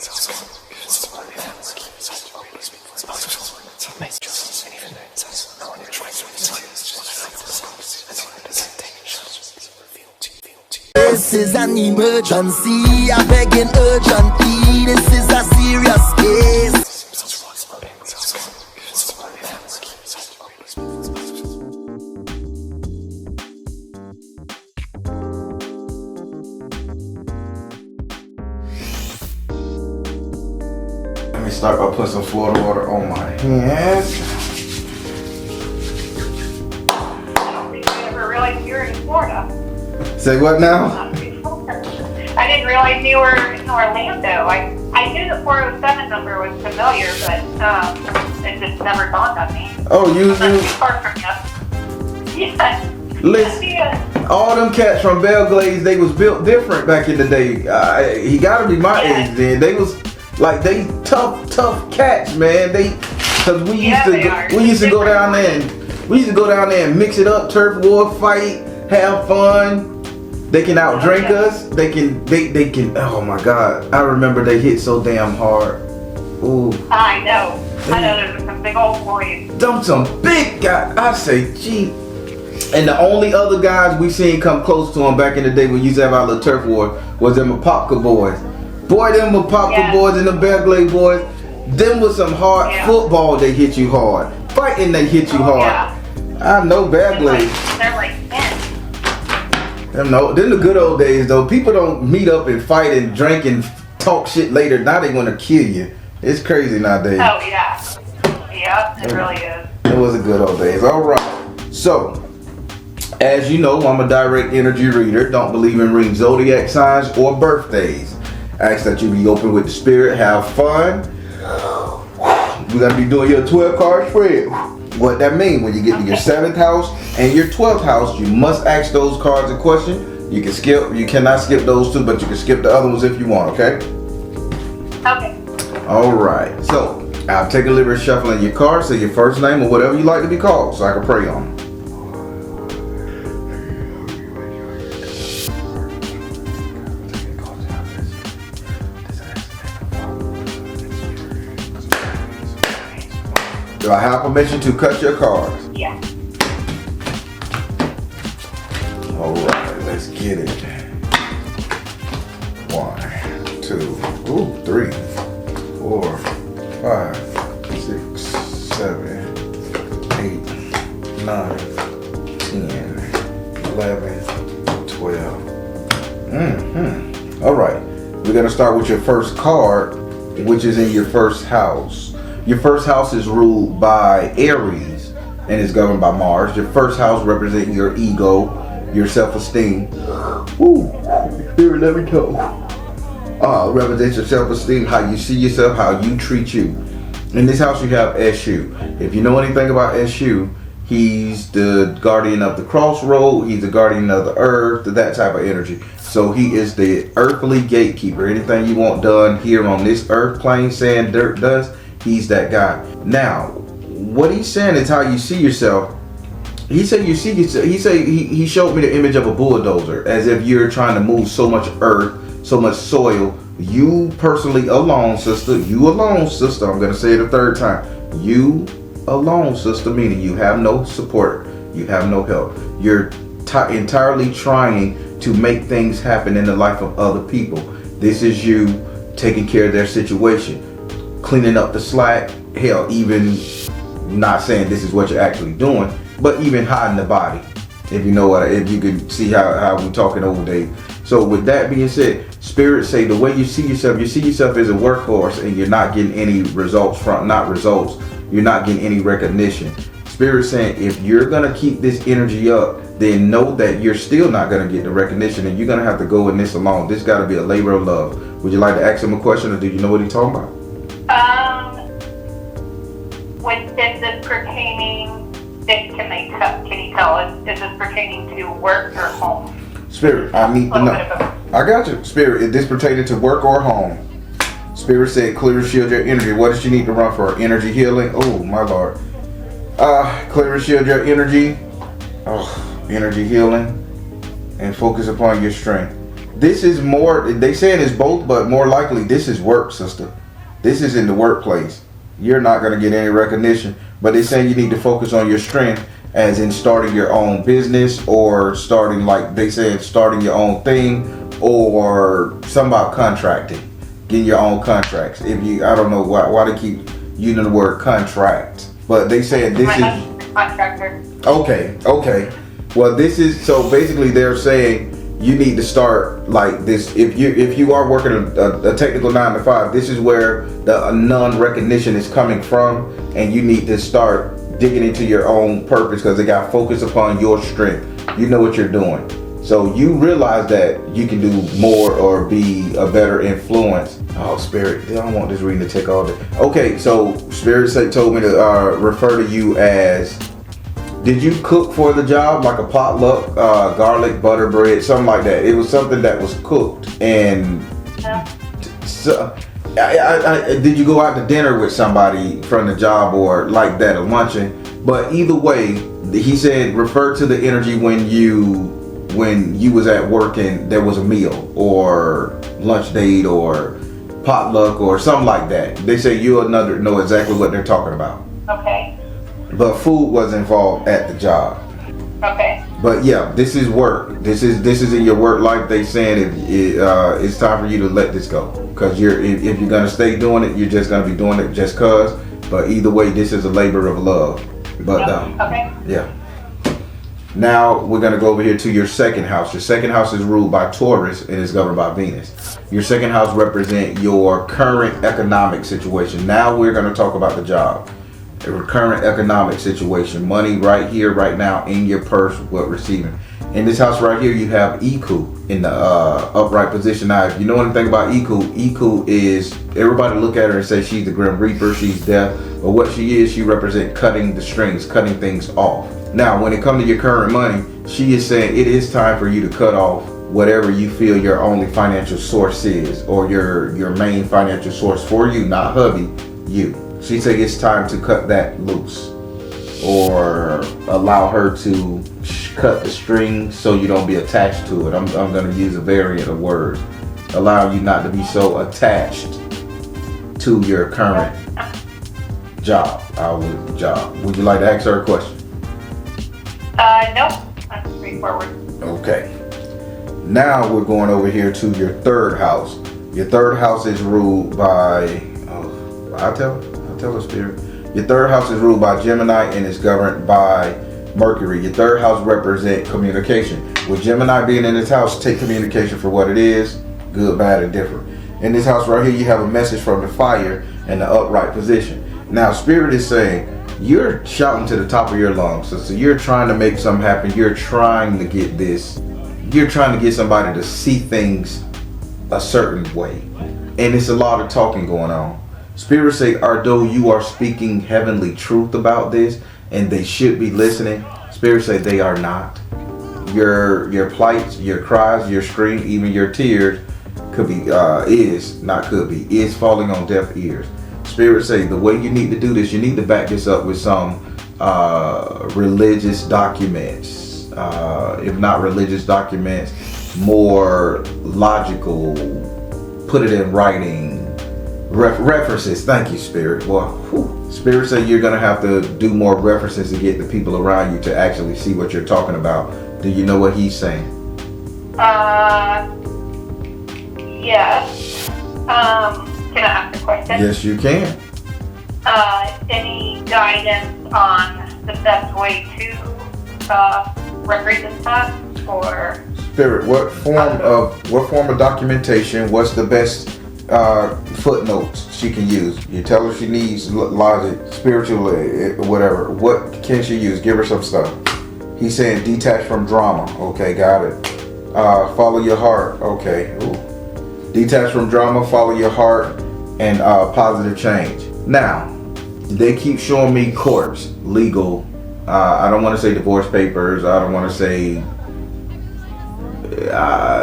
This is an emergency, I begging urgently. This is a serious case. Let me start by putting some Florida water on my hands. I don't think I ever realized you were in Florida. Say what now? I didn't realize you were in Orlando. I knew the 407 number was familiar, but it just never dawned on me. Oh, you. Not too far from you. Yes. Listen, Yes. all them cats from Belgrade, they was built different back in the day. He gotta be my age then. They was like they tough cats, man. Cause we used to go down there and mix it up, turf war, fight, have fun. They can outdrink us. They can. Oh my God! I remember they hit so damn hard. Ooh. I know. There's some big old boys. Them some big guys. I say, gee. And the only other guys we seen come close to him back in the day when we used to have our little turf war was them Apopka boys. Boy, them Apopka boys and the Belgrade boys. Them was some hard football. They hit you hard. Fighting, they hit you hard. Yeah. I know Belgrade. They're like 10. Them the good old days though. People don't meet up and fight and drink and talk shit later. Now they want to kill you. It's crazy nowadays. Oh yeah. Yeah, it really is. It was the good old days. All right. So, as you know, I'm a direct energy reader. Don't believe in reading zodiac signs or birthdays. Ask that you be open with the spirit. Have fun. We're going to be doing your 12 card spread. What that means, when you get to your 7th house and your 12th house, you must ask those cards a question. You cannot skip those two, but you can skip the other ones if you want, okay? Okay. All right. So, I'll take a liberty shuffling your cards, say your first name or whatever you like to be called, so I can pray on them. Do I have permission to cut your cards? Yeah. All right, let's get it. 1, 2, 3, 4, 5, 6, 7, 8, 9, 10, 11, 12. All right, we're gonna start with your first card, which is in your first house. Your first house is ruled by Aries and is governed by Mars. Your first house represents your ego, your self-esteem. Woo, spirit, let me go. Represents your self-esteem, how you see yourself, how you treat you. In this house you have S.U. If you know anything about S.U., he's the guardian of the crossroad, he's the guardian of the earth, that type of energy. So he is the earthly gatekeeper. Anything you want done here on this earth plane, sand, dirt, dust, he's that guy. Now, what he's saying is how you see yourself. He said you see yourself. He showed me the image of a bulldozer, as if you're trying to move so much earth, so much soil. You personally alone, sister. You alone, sister. I'm gonna say it a third time. You alone, sister. Meaning you have no support. You have no help. You're entirely trying to make things happen in the life of other people. This is you taking care of their situation, cleaning up the slack, hell, even not saying this is what you're actually doing, but even hiding the body, if you know what, if you can see how we talking over there. So with that being said, spirit say the way you see yourself as a workhorse, and you're not getting any results you're not getting any recognition. Spirit saying if you're gonna keep this energy up, then know that you're still not gonna get the recognition, and you're gonna have to go in this alone. This gotta be a labor of love. Would you like to ask him a question, or do you know what he's talking about? Is this pertaining, can you tell us, is this pertaining to work or home? Spirit, I need to know. I got you. Spirit, is this pertaining to work or home? Spirit said clear and shield your energy. What does she need to run for? Energy healing? Oh, my Lord. Clear and shield your energy. Energy healing. And focus upon your strength. This is more, they saying it's both, but more likely this is work, sister. This is in the workplace. You're not going to get any recognition, but they're saying you need to focus on your strength, as in starting your own business, or starting, like they said, starting your own thing, or something about contracting, getting your own contracts. If you, I don't know why they keep using the word contract, but they said this is contractor. Okay. Well, this is, so basically they're saying you need to start like this. If you are working a technical 9 to 5, this is where the non-recognition is coming from, and you need to start digging into your own purpose, because they got focus upon your strength. You know what you're doing, so you realize that you can do more or be a better influence. Oh, Spirit, I don't want this reading to take all day. Okay, so Spirit told me to refer to you as, did you cook for the job, like a potluck, garlic butter bread, something like that? It was something that was cooked. And so, did you go out to dinner with somebody from the job or like that, a luncheon? But either way, he said refer to the energy when you was at work and there was a meal or lunch date or potluck or something like that. They say you'll know exactly what they're talking about. Okay. But food was involved at the job. Okay. But yeah, this is work. This is in your work life. They saying it's time for you to let this go, because if you're gonna stay doing it, you're just gonna be doing it just cause. But either way, this is a labor of love. But okay. Yeah. Now we're gonna go over here to your second house. Your second house is ruled by Taurus and is governed by Venus. Your second house represents your current economic situation. Now we're gonna talk about the job. A current economic situation, money right here, right now in your purse, what receiving. In this house right here, you have Iku in the upright position. Now, if you know anything about Iku is, everybody look at her and say she's the Grim Reaper, she's death. But what she is, she represents cutting the strings, cutting things off. Now, when it comes to your current money, she is saying it is time for you to cut off whatever you feel your only financial source is, or your main financial source for you, not hubby, you. She said it's time to cut that loose, or allow her to cut the string so you don't be attached to it. I'm going to use a variant of words. Allow you not to be so attached to your current job. Would you like to ask her a question? No. That's straightforward. Okay. Now we're going over here to your third house. Your third house is ruled by, I'll tell the Spirit. Your third house is ruled by Gemini and is governed by Mercury. Your third house represents communication. With Gemini being in this house, take communication for what it is, good, bad, and different. In this house right here, you have a message from the fire in the upright position. Now, Spirit is saying, you're shouting to the top of your lungs. So you're trying to make something happen. You're trying to get this. You're trying to get somebody to see things a certain way. And it's a lot of talking going on. Spirit say, although you are speaking heavenly truth about this, and they should be listening, Spirit say they are not. Your plights, your cries, your scream, even your tears could be, is falling on deaf ears. Spirit say the way you need to do this, you need to back this up with some religious documents. If not religious documents, more logical, put it in writing. References. Thank you, Spirit. Well, Spirit say you're gonna have to do more references to get the people around you to actually see what you're talking about. Do you know what he's saying? Yes. Can I ask a question? Yes, you can. Any guidance on the best way to represent that, or? Spirit, what form of documentation? What's the best footnotes she can use? You tell her she needs logic, spiritual, whatever. What can she use? Give her some stuff. He's saying detach from drama. Okay, got it. Follow your heart. Okay. Ooh. Detach from drama, follow your heart, and positive change. Now, they keep showing me courts, legal. I don't want to say divorce papers. I don't want to say,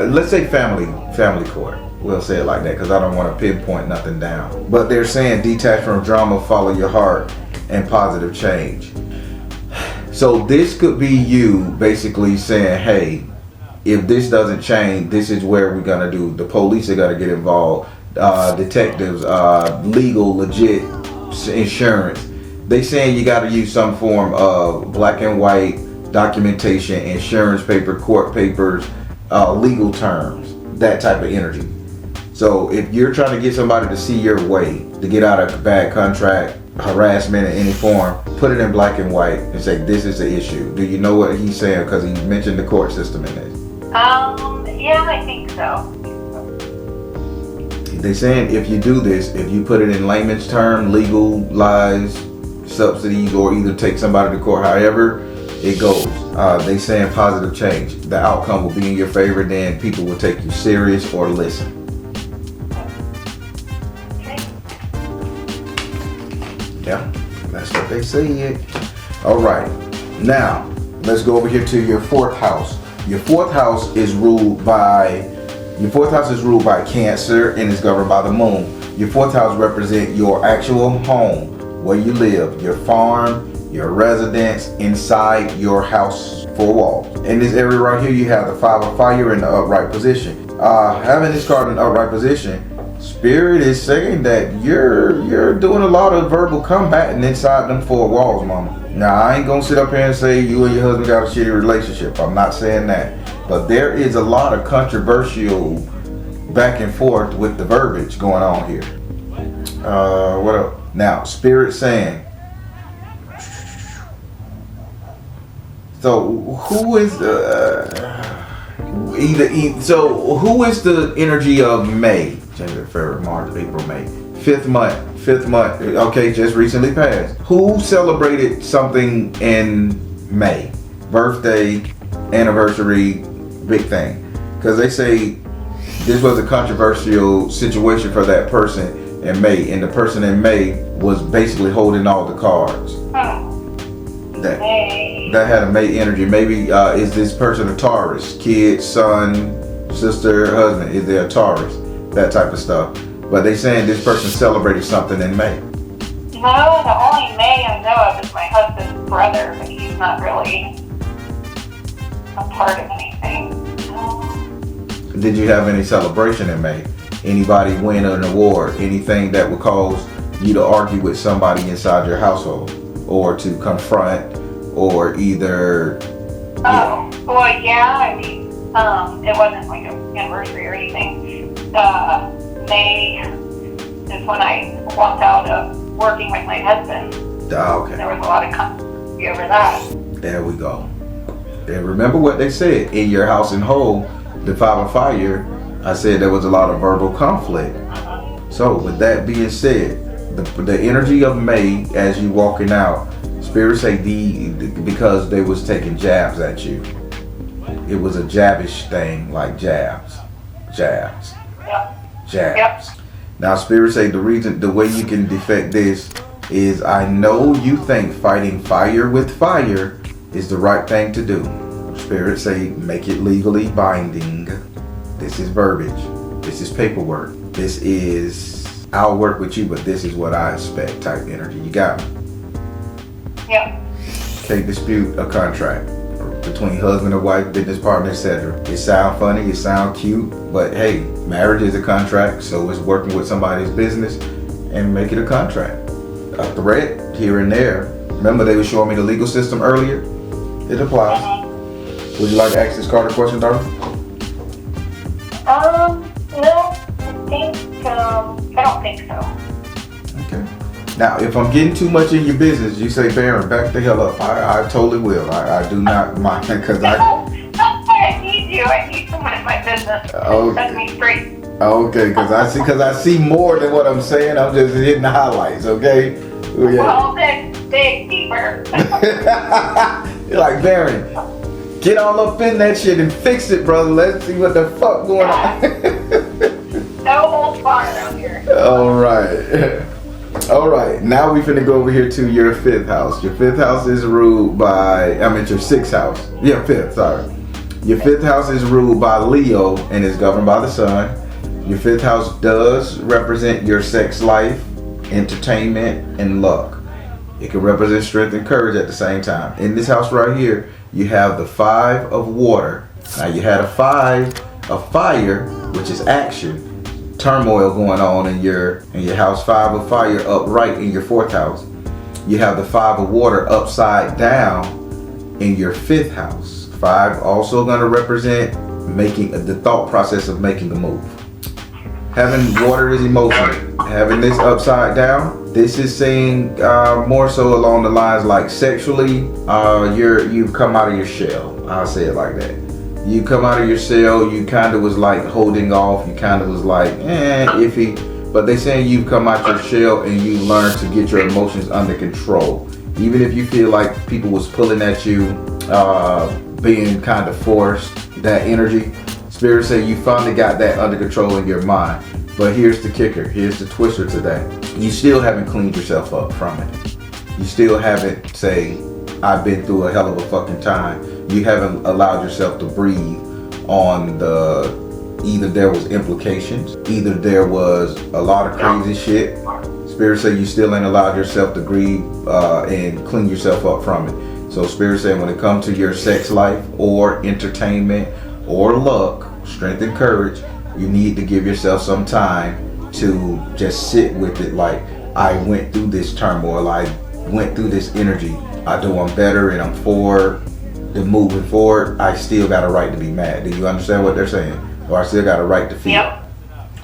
let's say family court. We'll say it like that because I don't want to pinpoint nothing down. But they're saying detach from drama, follow your heart, and positive change. So this could be you basically saying, hey, if this doesn't change, this is where we're gonna do. The police are gonna get involved. Detectives, legal, legit insurance. They saying you got to use some form of black and white documentation, insurance paper, court papers, legal terms, that type of energy. So if you're trying to get somebody to see your way to get out of a bad contract, harassment in any form, put it in black and white and say this is the issue. Do you know what he's saying? Because he mentioned the court system in this. Yeah, I think so. They're saying if you do this, if you put it in layman's term, legalize subsidies or either take somebody to court, however it goes, they saying positive change. The outcome will be in your favor, then people will take you serious or listen. Okay. Yeah, that's what they say. All right, now let's go over here to your fourth house. Your fourth house is ruled by Cancer and is governed by the moon. Your fourth house represents your actual home, where you live, your farm, your residence, inside your house four walls. In this area right here, you have the Five of Fire in the upright position. Having this card in the upright position, Spirit is saying that you're doing a lot of verbal combating inside them four walls, mama. Now, I ain't gonna sit up here and say you and your husband got a shitty relationship. I'm not saying that. But there is a lot of controversial back and forth with the verbiage going on here. What else? Now, Spirit saying, so who is who is the energy of May? January, February, March, April, May. Fifth month, okay, just recently passed. Who celebrated something in May? Birthday, anniversary, big thing. Because they say this was a controversial situation for that person in May, and the person in May was basically holding all the cards. That had a May energy. Maybe is this person a Taurus? Kid, son, sister, husband, is they a Taurus? That type of stuff. But they saying this person celebrated something in May. No, the only May I know of is my husband's brother, but he's not really a part of anything. Did you have any celebration in May? Anybody win an award? Anything that would cause you to argue with somebody inside your household, or to confront, or either? Oh, well, yeah. I mean, it wasn't like an anniversary or anything. May is when I walked out of working with my husband. Okay. There was a lot of controversy over that. There we go. And remember what they said in your house and home, the Five of Fire. I said there was a lot of verbal conflict. So with that being said, the energy of May as you walking out, Spirit say because they was taking jabs at you. It was a jabbish thing, like jabs. Yep. Jabs. Yep. Now Spirit say the way you can defect this is, I know you think fighting fire with fire is the right thing to do. Spirit say make it legally binding. This is verbiage. This is paperwork. This is, I'll work with you, but this is what I expect type energy. You got me? Yep. Can't dispute a contract between husband and wife, business partner, etc. It sound funny, it sound cute, but hey, marriage is a contract, so it's working with somebody's business and make it a contract. A threat here and there. Remember they were showing me the legal system earlier? It applies. Would you like to ask this card a question, darling? No, I don't think so. Okay. Now, if I'm getting too much in your business, you say, Baron, back the hell up. I totally will. I do not mind, because I need you. I need someone in my business. Okay. Set me straight. Okay, because I see more than what I'm saying. I'm just hitting the highlights. Okay. Yeah. Well, dig deeper. You're like, Baron, get all up in that shit and fix it, brother. Let's see what the fuck going on. No holds barred around here. All right. All right, now we finna go over here to your fifth house. Your fifth house is ruled by, your sixth house. Yeah, fifth, sorry. Your fifth house is ruled by Leo and is governed by the sun. Your fifth house does represent your sex life, entertainment, and luck. It can represent strength and courage at the same time. In this house right here, you have the Five of Water Now you had a 5 of fire, which is action, turmoil going on in your house. 5 of fire upright in your 4th house. You have the 5 of water upside down in your 5th house. 5 also going to represent making the thought process of making a move. Having water is emotion. Having this upside down, this is saying more so along the lines like sexually, you've come out of your shell. I'll say it like that. You come out of your shell, you kind of was like holding off, you kind of was like, iffy. But they saying you've come out your shell and you learned to get your emotions under control. Even if you feel like people was pulling at you, being kind of forced, that energy, Spirit say you finally got that under control in your mind. But here's the kicker, here's the twister to that. You still haven't cleaned yourself up from it. You still haven't say, I've been through a hell of a fucking time. You haven't allowed yourself to breathe on either there was implications, either there was a lot of crazy shit. Spirit say you still ain't allowed yourself to grieve and clean yourself up from it. So Spirit say when it comes to your sex life or entertainment or luck, strength and courage, you need to give yourself some time to just sit with it. Like, I went through this turmoil, I went through this energy, I know I'm better and I'm forward. The moving forward, I still got a right to be mad. Do you understand what they're saying? Or I still got a right to feel? Yep.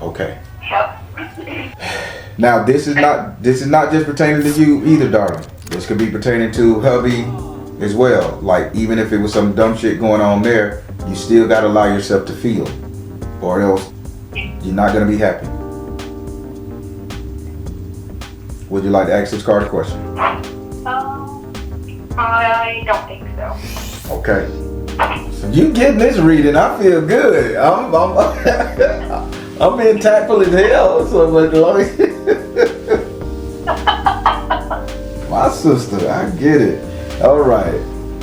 Okay. Yep. Now this is not just pertaining to you either, darling. This could be pertaining to hubby as well. Like, even if it was some dumb shit going on there, you still gotta allow yourself to feel, or else you're not gonna be happy. Would you like to ask this card a question? I don't think so. Okay. So you getting this reading, I feel good. I'm being tactful as hell. So much my sister, I get it. All right.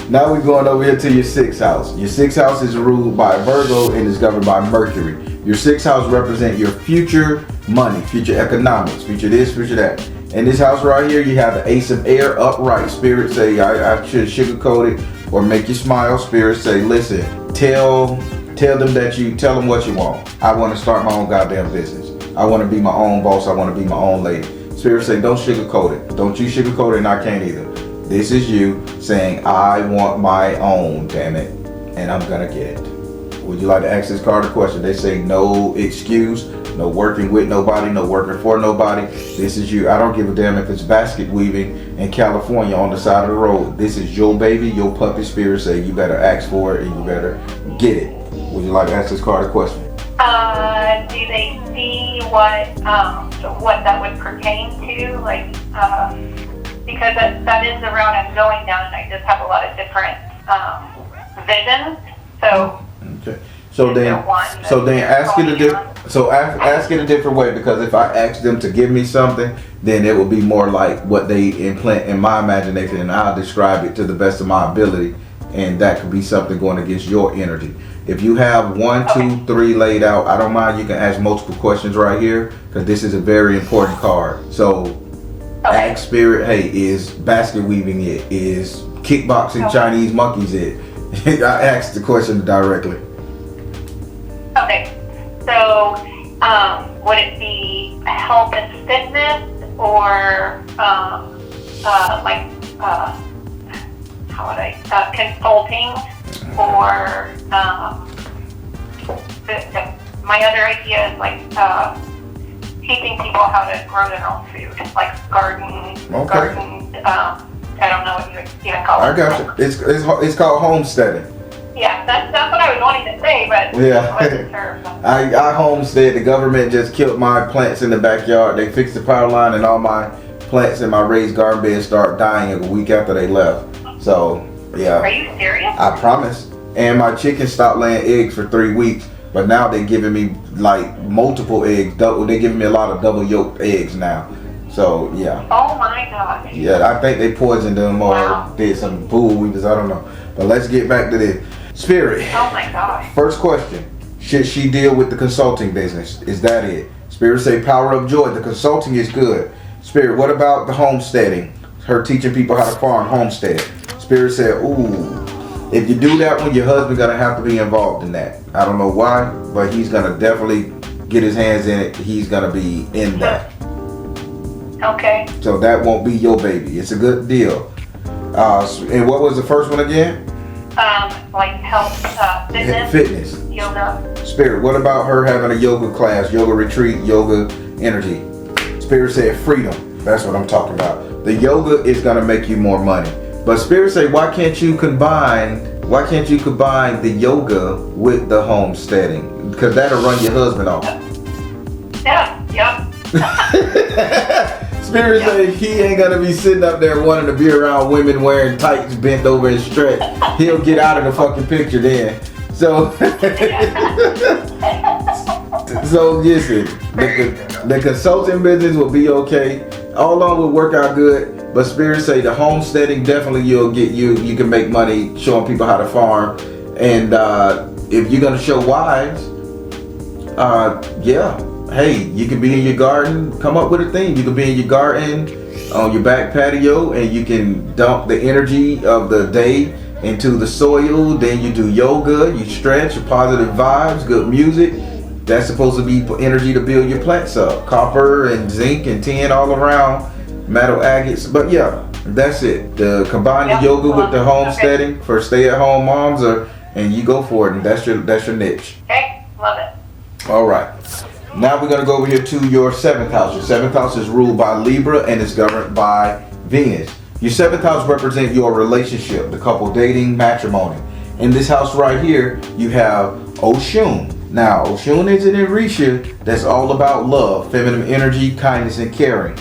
Now we're going over here to your 6th house. Your 6th house is ruled by Virgo and is governed by Mercury. Your 6th house represents your future money, future economics, future this, future that. In this house right here, you have the Ace of Air upright. Spirit say, I should sugarcoat it or make you smile. Spirit say, listen, tell them what you want. I want to start my own goddamn business. I want to be my own boss. I want to be my own lady. Spirit say, don't sugarcoat it. Don't you sugarcoat it, and I can't either. This is you saying, I want my own, damn it, and I'm gonna get it. Would you like to ask this card a question? They say no excuse, no working with nobody, no working for nobody. This is you. I don't give a damn if it's basket weaving in California on the side of the road. This is your baby, your puppy. Spirit say you better ask for it and you better get it. Would you like to ask this card a question? Do they see what that would pertain to? Like, because that is the route I'm going down, and I just have a lot of different visions. So. Okay. So then ask it a different way, because if I ask them to give me something, then it will be more like what they implant in my imagination, and I'll describe it to the best of my ability, and that could be something going against your energy. If you have 1, 2, 3 laid out, I don't mind. You can ask multiple questions right here, because this is a very important card. So ask Spirit, hey, is basket weaving it? Is kickboxing Chinese monkeys it? I asked the question directly. Okay, so would it be health and fitness, or consulting, or my other idea is like teaching people how to grow their own food, like garden. I don't know what you would even call it. I got you. It's called homesteading. Yeah, that's what I was wanting to say, but yeah. I wasn't sure. I homestead. The government just killed my plants in the backyard. They fixed the power line, and all my plants in my raised garden bed start dying a week after they left. So, yeah. Are you serious? I promise. And my chickens stopped laying eggs for 3 weeks, but now they're giving me like multiple eggs. They're giving me a lot of double yolked eggs now. So, yeah. Oh my gosh. Yeah, I think they poisoned them or did some bull weavers. I don't know. But let's get back to this. Spirit. Oh my gosh. First question. Should she deal with the consulting business? Is that it? Spirit say power of joy. The consulting is good. Spirit, what about the homesteading? Her teaching people how to farm, homestead. Spirit said, ooh, If you do that one, your husband's gonna have to be involved in that. I don't know why, but he's gonna definitely get his hands in it. He's gonna be in that. Okay. So that won't be your baby. It's a good deal. And what was the first one again? Like health, Fitness. Yoga. Spirit, what about her having a yoga class, yoga retreat, yoga energy? Spirit said freedom. That's what I'm talking about. The yoga is gonna make you more money. But Spirit say, why can't you combine the yoga with the homesteading? Because that'll run your husband off. Yeah. Yep. Spirit say he ain't gonna be sitting up there wanting to be around women wearing tights, bent over and stretched. He'll get out of the fucking picture then. So, so listen, the consulting business will be okay. All on will work out good. But Spirit say the homesteading definitely you can make money showing people how to farm. And if you're gonna show wives, yeah. Hey, you can be in your garden, come up with a theme. You can be in your garden on your back patio and you can dump the energy of the day into the soil. Then you do yoga, you stretch, positive vibes, good music. That's supposed to be energy to build your plants up. Copper and zinc and tin all around, metal agates. But yeah, that's it. Combine the yoga with the homesteading for stay-at-home moms, and you go for it. And that's your niche. Okay, love it. All right. Now we're going to go over here to your 7th house. Your 7th house is ruled by Libra and is governed by Venus. Your 7th house represents your relationship, the couple dating, matrimony. In this house right here, you have Oshun. Now, Oshun is an Orisha that's all about love, feminine energy, kindness, and caring.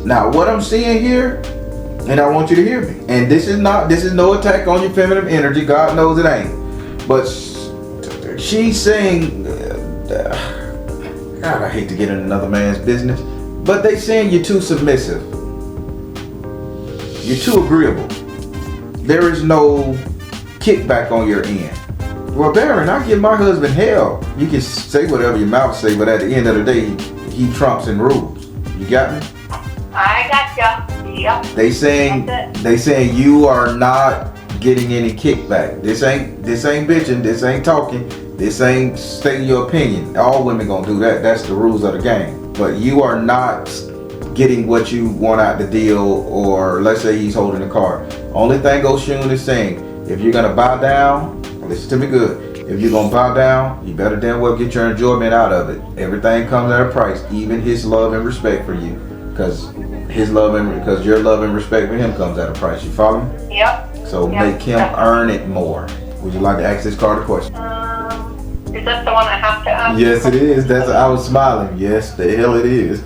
Now, what I'm seeing here, and I want you to hear me, and this is no attack on your feminine energy. God knows it ain't. But she's saying, God, I hate to get in another man's business, but they saying you're too submissive. You're too agreeable. There is no kickback on your end. Well, Baron, I give my husband hell. You can say whatever your mouth say, but at the end of the day, he trumps and rules. You got me? I got you. Yep. They saying you are not getting any kickback. This ain't bitching. This ain't talking. This ain't stating your opinion. All women gonna do that. That's the rules of the game. But you are not getting what you want out the deal, or let's say he's holding the card. Only thing Oshun is saying, if you're gonna bow down, listen to me good. If you're gonna bow down, you better damn well get your enjoyment out of it. Everything comes at a price, even his love and respect for you, because your love and respect for him comes at a price. You follow me? Yep. So make him earn it more. Would you like to ask this card a question? Is that the one I have to ask? Yes, it is. I was smiling. Yes, the hell it is.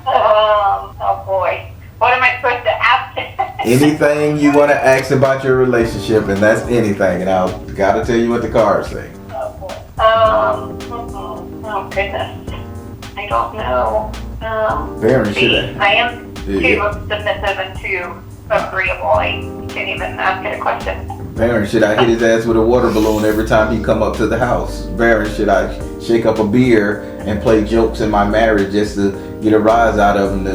Oh boy. What am I supposed to ask? Anything you want to ask about your relationship, and that's anything. And I gotta tell you what the cards say. Oh goodness. I don't know. Baron, should I am too submissive and too agreeable. I can't even ask it a question. Baron, should I hit his ass with a water balloon every time he come up to the house? Baron, should I shake up a beer and play jokes in my marriage just to get a rise out of him?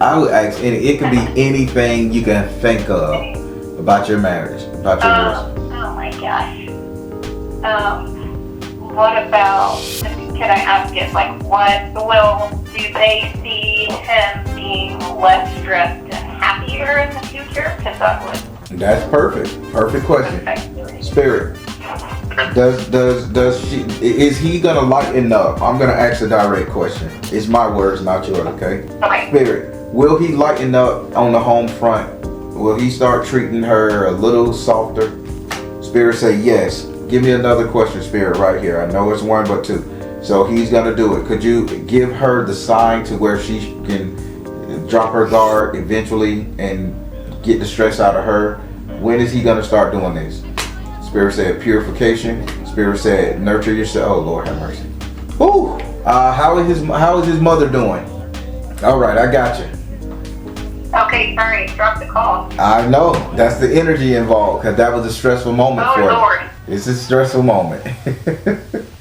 I would ask, it can be anything you can think of about your marriage, about your relationship. Oh my gosh. What about, can I ask it, like, do they see him being less stressed and happier in the future? Because that would. That's perfect. Perfect question. Spirit. Is he gonna lighten up? I'm gonna ask a direct question. It's my words, not yours, okay? Okay. Spirit, will he lighten up on the home front? Will he start treating her a little softer? Spirit say yes. Give me another question, Spirit, right here. I know it's one but two. So he's gonna do it. Could you give her the sign to where she can drop her guard eventually and get the stress out of her? When is he gonna start doing this? Spirit said purification. Spirit said nurture yourself. Oh Lord have mercy. Ooh. How is his mother doing? All right, I got you. Okay, sorry, drop the call. I know that's the energy involved, because that was a stressful moment for Lord. you. It's a stressful moment.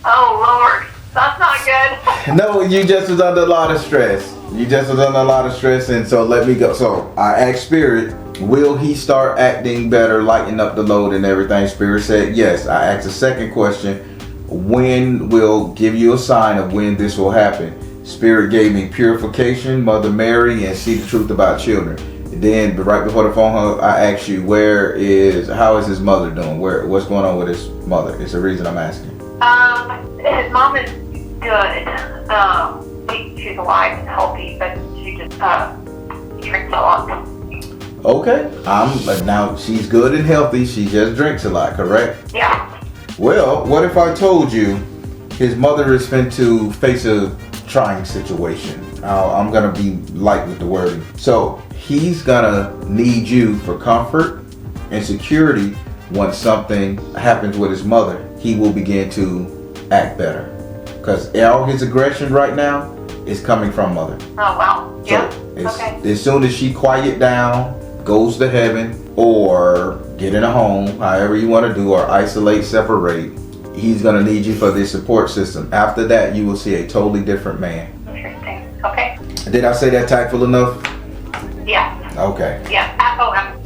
Oh Lord, stop not good. No, you just was under a lot of stress. You just was under a lot of stress, and so let me go. So I asked Spirit, will he start acting better, lighten up the load and everything? Spirit said yes. I asked the second question, when will give you a sign of when this will happen? Spirit gave me purification, Mother Mary, and see the truth about children. And then right before the phone hung, I asked you, how is his mother doing? What's going on with his mother? It's the reason I'm asking. His mom is good. She's alive and healthy, but she just drinks a lot. Okay, now she's good and healthy. She just drinks a lot, correct? Yeah. Well, what if I told you his mother is fin to face a trying situation? I'm gonna be light with the wording. So he's gonna need you for comfort and security. Once something happens with his mother, he will begin to act better, because all his aggression right now is coming from mother. Oh wow. Yeah. So Okay. as soon as she quiet down, goes to heaven, or get in a home, however you want to do, or isolate, separate, he's going to need you for this support system. After that, you will see a totally different man. Interesting. Okay. Did I say that tactful enough? Yeah. Okay. Yeah. S.O.L.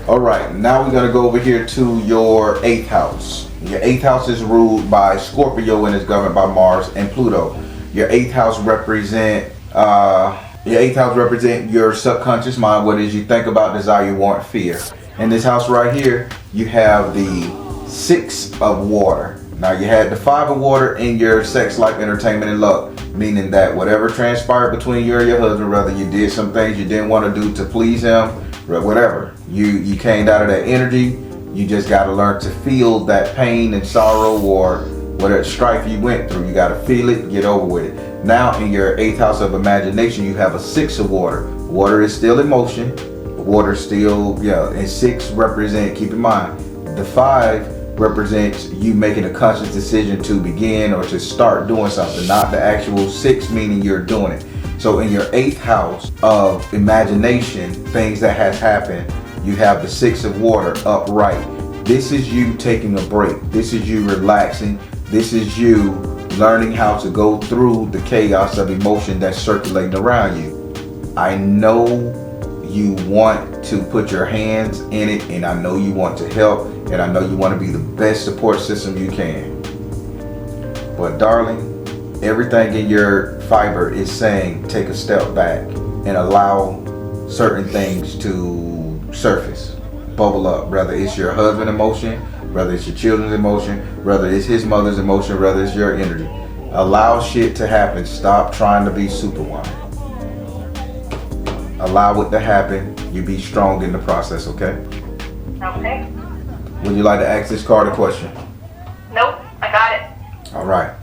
All right, now we're going to go over here to your 8th house. Your 8th house is ruled by Scorpio and is governed by Mars and Pluto. Your 8th house represent your subconscious mind, what it is you think about, desire, want, fear. In this house right here, you have the 6 of water. Now you had the 5 of water in your sex life, entertainment, and luck, meaning that whatever transpired between you and your husband, whether you did some things you didn't want to do to please him, whatever, you came out of that energy. You just got to learn to feel that pain and sorrow, or whatever strife you went through. You got to feel it, get over with it. Now in your 8th house of imagination, you have a 6 of water. Water is still emotion. Water still, and 6 represent, keep in mind, the 5 represents you making a conscious decision to begin or to start doing something, not the actual 6 meaning you're doing it. So in your 8th house of imagination, things that has happened, you have the 6 of water upright. This is you taking a break. This is you relaxing. This is you learning how to go through the chaos of emotion that's circulating around you. I know you want to put your hands in it, and I know you want to help, and I know you want to be the best support system you can. But darling, everything in your fiber is saying take a step back and allow certain things to surface, bubble up, whether it's your husband emotion, whether it's your children's emotion, whether it's his mother's emotion, whether it's your energy. Allow shit to happen. Stop trying to be Superwoman. Allow it to happen. You be strong in the process, okay? Okay. Would you like to ask this card a question? Nope. I got it. All right.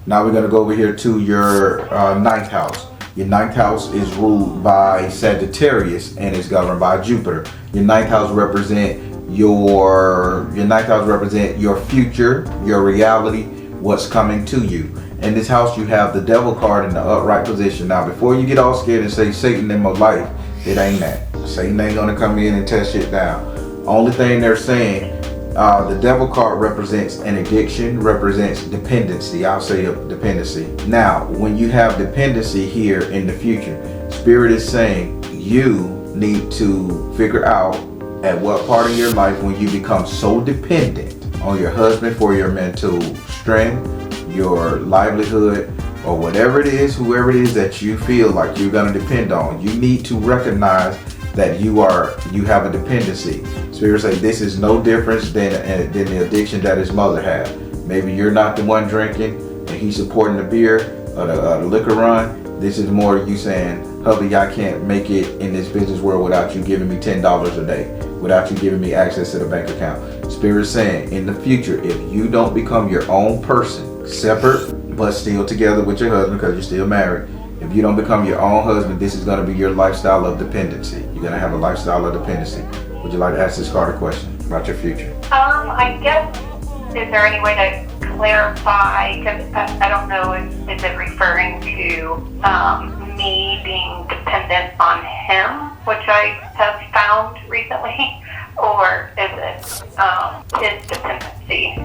Now we're going to go over here to your 9th house. Your 9th house is ruled by Sagittarius and is governed by Jupiter. Your 9th house represent your 9th house represent your future, your reality, what's coming to you. In this house, you have the Devil card in the upright position. Now, before you get all scared and say Satan in my life, it ain't that. Satan ain't gonna come in and test shit down. Only thing they're saying, the Devil card represents an addiction, represents dependency. I'll say a dependency. Now, when you have dependency here in the future, Spirit is saying you need to figure out at what part of your life when you become so dependent on your husband for your mental strength, your livelihood, or whatever it is, whoever it is that you feel like you're going to depend on. You need to recognize that you have a dependency. Spirit say this is no difference than the addiction that his mother had. Maybe you're not the one drinking and he's supporting the beer or the liquor run. This is more you saying, hubby, I can't make it in this business world without you giving me $10 a day, without you giving me access to the bank account. Spirit saying in the future, if you don't become your own person, separate but still together with your husband because you're still married, if you don't become your own husband, this is going to be your lifestyle of dependency. You're going to have a lifestyle of dependency. Would you like to ask this card a question about your future? I guess, is there any way to clarify, because I don't know, is it referring to me being dependent on him, which I have found recently, or is it his dependency?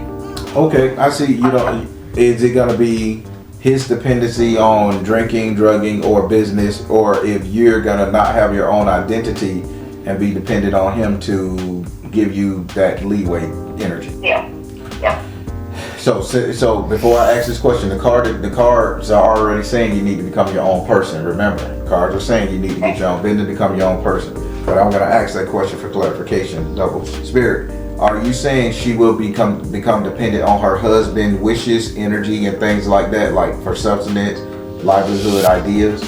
Okay, I see. You know, is it gonna be his dependency on drinking, drugging, or business, or if you're gonna not have your own identity and be dependent on him to give you that leeway energy? Yeah. Yeah. So before I ask this question, the cards are already saying you need to become your own person. Remember, cards are saying you need to get your own business, become your own person. But I'm gonna ask that question for clarification. Double Spirit, are you saying she will become dependent on her husband's wishes, energy, and things like that, like for substance, livelihood, ideas?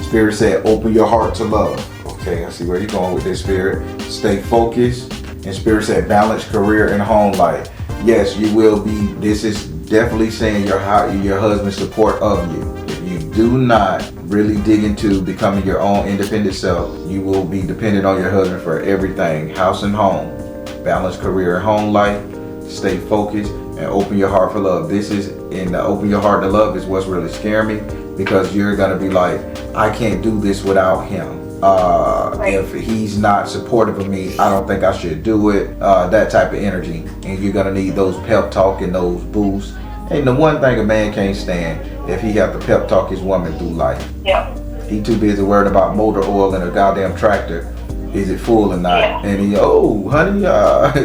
Spirit said, open your heart to love. Okay, I see where you're going with this, Spirit. Stay focused. And Spirit said, balance career and home life. Yes, you will be. This is definitely saying your husband's support of you. If you do not really dig into becoming your own independent self, you will be dependent on your husband for everything, house and home. Balance career and home life. Stay focused and open your heart for love. This is in the open your heart to love is what's really scaring me, because you're gonna be like, I can't do this without him. If he's not supportive of me, I don't think I should do it. That type of energy, and you're gonna need those pep talk and those boosts. And the one thing a man can't stand, if he have to pep talk his woman through life. Yeah. He too busy worried about motor oil and a goddamn tractor. Is it full or not? Yeah. And he, oh, honey,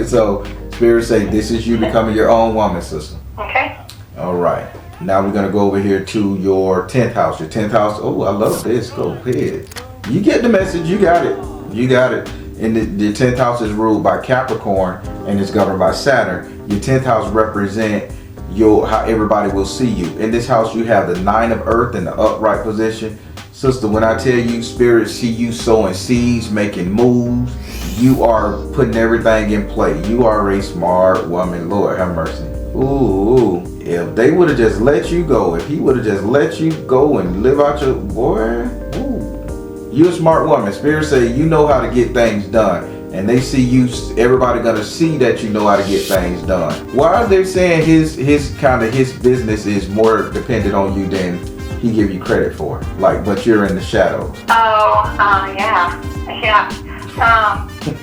so Spirit say this is you becoming your own woman, sister. Okay. All right. Now we're gonna go over here to your 10th house. Your 10th house. Oh, I love this. Go ahead. You get the message. You got it. You got it. And the 10th house is ruled by Capricorn and is governed by Saturn. Your 10th house represent how everybody will see you. In this house, you have the 9 of Earth in the upright position. Sister, when I tell you Spirit see you sowing seeds, making moves, you are putting everything in play. You are a smart woman. Lord have mercy. Ooh, if they would have just let you go, if he would have just let you go and live out your boy, ooh, you're a smart woman. Spirit say you know how to get things done, and they see you. Everybody gonna see that you know how to get things done. Why are they saying his business is more dependent on you than he give you credit for? Like, but you're in the shadows. Yeah.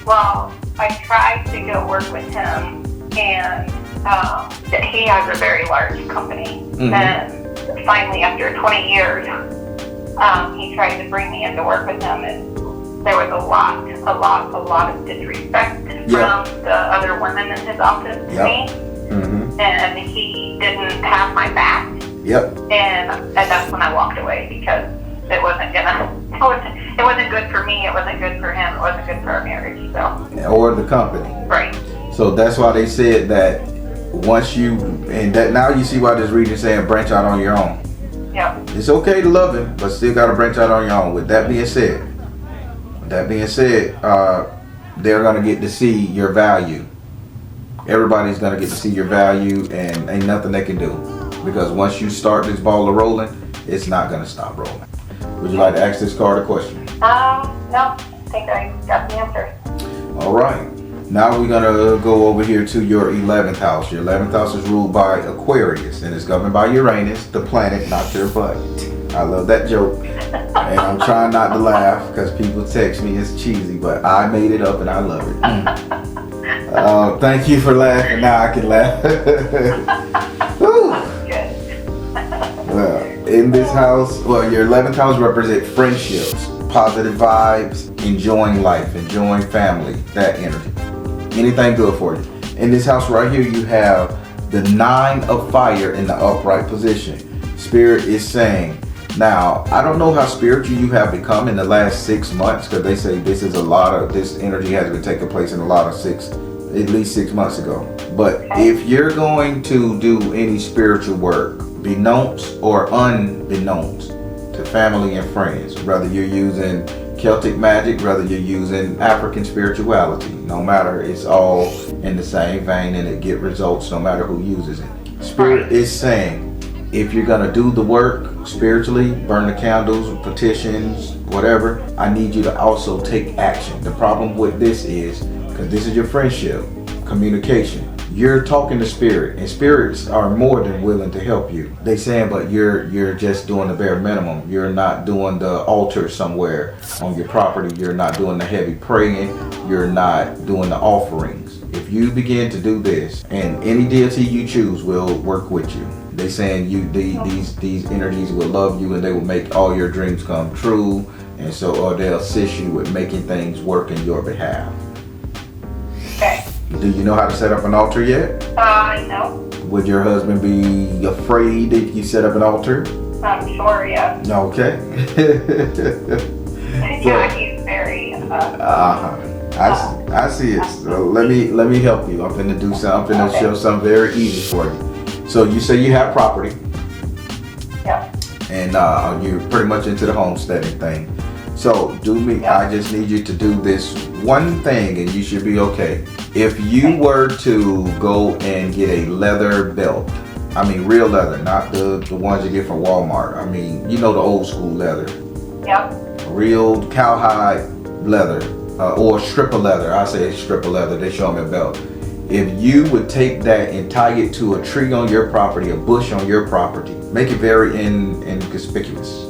Well, I tried to go work with him, and he has a very large company. Mm-hmm. And finally, after 20 years, he tried to bring me in to work with him, and there was a lot of disrespect from the other women in his office to me. Mm-hmm. And he didn't have my back. Yep. And that's when I walked away, because it wasn't good for me, it wasn't good for him, it wasn't good for our marriage. So. Or the company. Right. So that's why they said that once you, and that now you see why this reading is saying branch out on your own. Yep. It's okay to love him, but still got to branch out on your own. With that being said, they're going to get to see your value. Everybody's going to get to see your value, and ain't nothing they can do. Because once you start this ball of rolling, it's not going to stop rolling. Would you like to ask this card a question? No, I think I got the answer. All right. Now we're going to go over here to your 11th house. Your 11th house is ruled by Aquarius, and it's governed by Uranus, the planet, not your butt. I love that joke. And I'm trying not to laugh because people text me it's cheesy, but I made it up and I love it. Thank you for laughing. Now I can laugh. Well, in this house, your 11th house represents friendships, positive vibes, enjoying life, enjoying family, that energy. Anything good for you. In this house right here, you have the 9 of Fire in the upright position. Spirit is saying, now, I don't know how spiritual you have become in the last 6 months, because they say this energy has been taking place in at least 6 months ago. But if you're going to do any spiritual work, beknownst or unbeknownst to family and friends, whether you're using Celtic magic, whether you're using African spirituality, no matter, it's all in the same vein and it get results no matter who uses it. Spirit is saying, if you're gonna do the work spiritually, burn the candles, petitions, whatever, I need you to also take action. The problem with this is, because this is your friendship, communication. You're talking to spirit, and spirits are more than willing to help you. They saying, but you're just doing the bare minimum. You're not doing the altar somewhere on your property. You're not doing the heavy praying. You're not doing the offerings. If you begin to do this, and any deity you choose will work with you. They saying these energies will love you and they will make all your dreams come true, and so or they'll assist you with making things work in your behalf. Okay. Do you know how to set up an altar yet? No. Would your husband be afraid if you set up an altar? I'm sure, yeah. Okay. Yeah, he's very. I see it. So let me help you. I'm finna do something. I'm finna show something very easy for you. So you say you have property. Yeah. And you're pretty much into the homesteading thing. So do me. Yeah. I just need you to do this one thing, and you should be okay. If you were to go and get a leather belt, I mean real leather, not the ones you get from Walmart. I mean, you know, the old school leather. Yep. Real cowhide leather, or strip of leather. I say strip of leather. They show me a belt. If you would take that and tie it to a tree on your property, a bush on your property, make it very inconspicuous.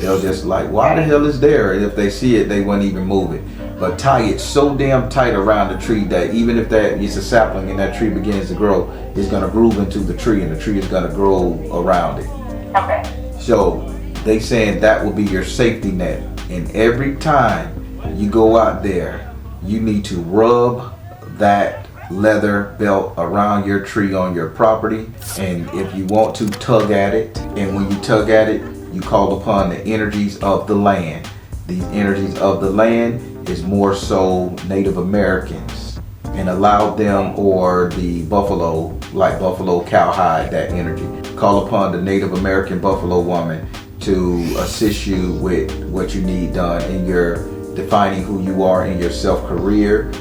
They'll just like, why the hell is there? And if they see it, they won't even move it. But tie it so damn tight around the tree that even if that is a sapling and that tree begins to grow, it's gonna groove into the tree and the tree is gonna grow around it. Okay. So they saying that will be your safety net. And every time you go out there, you need to rub that leather belt around your tree on your property. And if you want to, tug at it. And when you tug at it, you call upon the energies of the land. These energies of the land is more so Native Americans, and allow them, or the buffalo, like buffalo cowhide, that energy. Call upon the Native American buffalo woman to assist you with what you need done in your defining who you are in your self-career,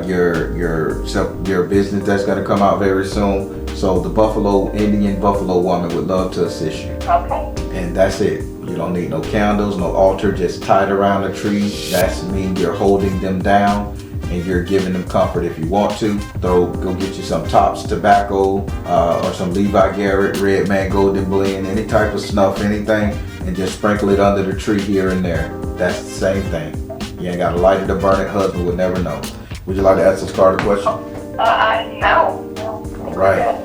your business that's going to come out very soon. So the Indian buffalo woman would love to assist you. Okay. And that's it. You don't need no candles, no altar, just tied around the tree. That's mean you're holding them down and you're giving them comfort. If you want to, go get you some Tops tobacco, or some Levi Garrett, Red Man Golden Blend, any type of snuff, anything, and just sprinkle it under the tree here and there. That's the same thing. You ain't got to light it or burn it. Husband would never know. Would you like to ask this card a question? No. All right.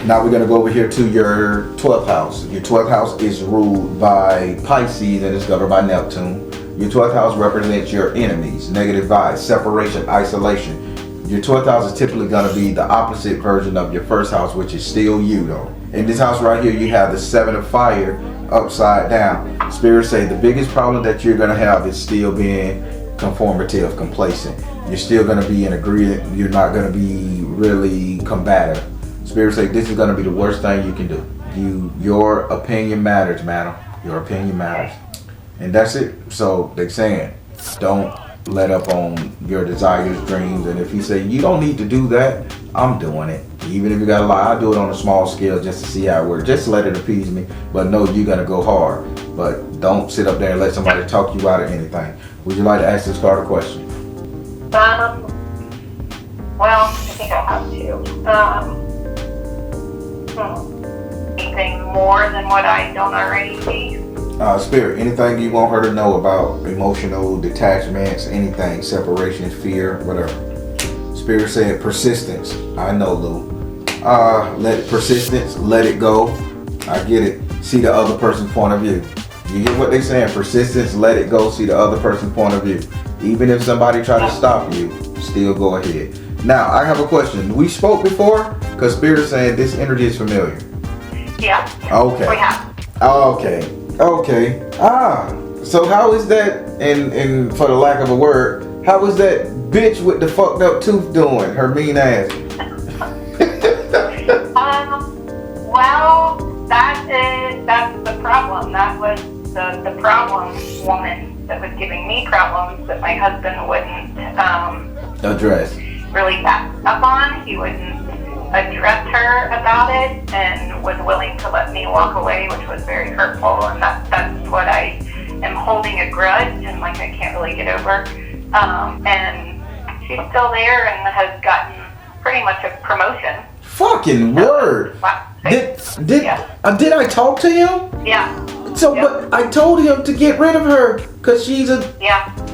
Now we're going to go over here to your 12th house. Your 12th house is ruled by Pisces and is governed by Neptune. Your 12th house represents your enemies, negative vibes, separation, isolation. Your 12th house is typically going to be the opposite version of your first house, which is still you though. In this house right here, you have the 7 of fire upside down. Spirits say the biggest problem that you're going to have is still being conformative, complacent. You're still going to be in agreement. You're not going to be really combative. Spirits say this is going to be the worst thing you can do. Your opinion matters, madam. Your opinion matters. And that's it. So they're saying, don't let up on your desires, dreams. And if you say, you don't need to do that, I'm doing it. Even if you got to lie, I do it on a small scale just to see how it works. Just to let it appease me. But no, you're going to go hard. But don't sit up there and let somebody talk you out of anything. Would you like to ask this card a question? Well, I think I have to. Anything more than what I don't already see? Spirit, anything you want her to know about emotional detachments, anything, separation, fear, whatever. Spirit said persistence. I know, Lou. Persistence, let it go. I get it. See the other person's point of view. You get what they saying? Persistence, let it go. See the other person's point of view. Even if somebody try to stop you, still go ahead. Now, I have a question. We spoke before? Because Spirit saying this energy is familiar. Yeah. Okay. We have. Okay. So how is that, and for the lack of a word, how is that bitch with the fucked up tooth doing? Her mean ass. Well, that's the problem. That was the problem woman that was giving me problems that my husband wouldn't address. Really back up on. He wouldn't address her about it and was willing to let me walk away, which was very hurtful. And that's what I am holding a grudge and like I can't really get over. And she's still there and has gotten pretty much a promotion. Fucking word. Did I talk to him? Yeah. So, but I told him to get rid of her because she's a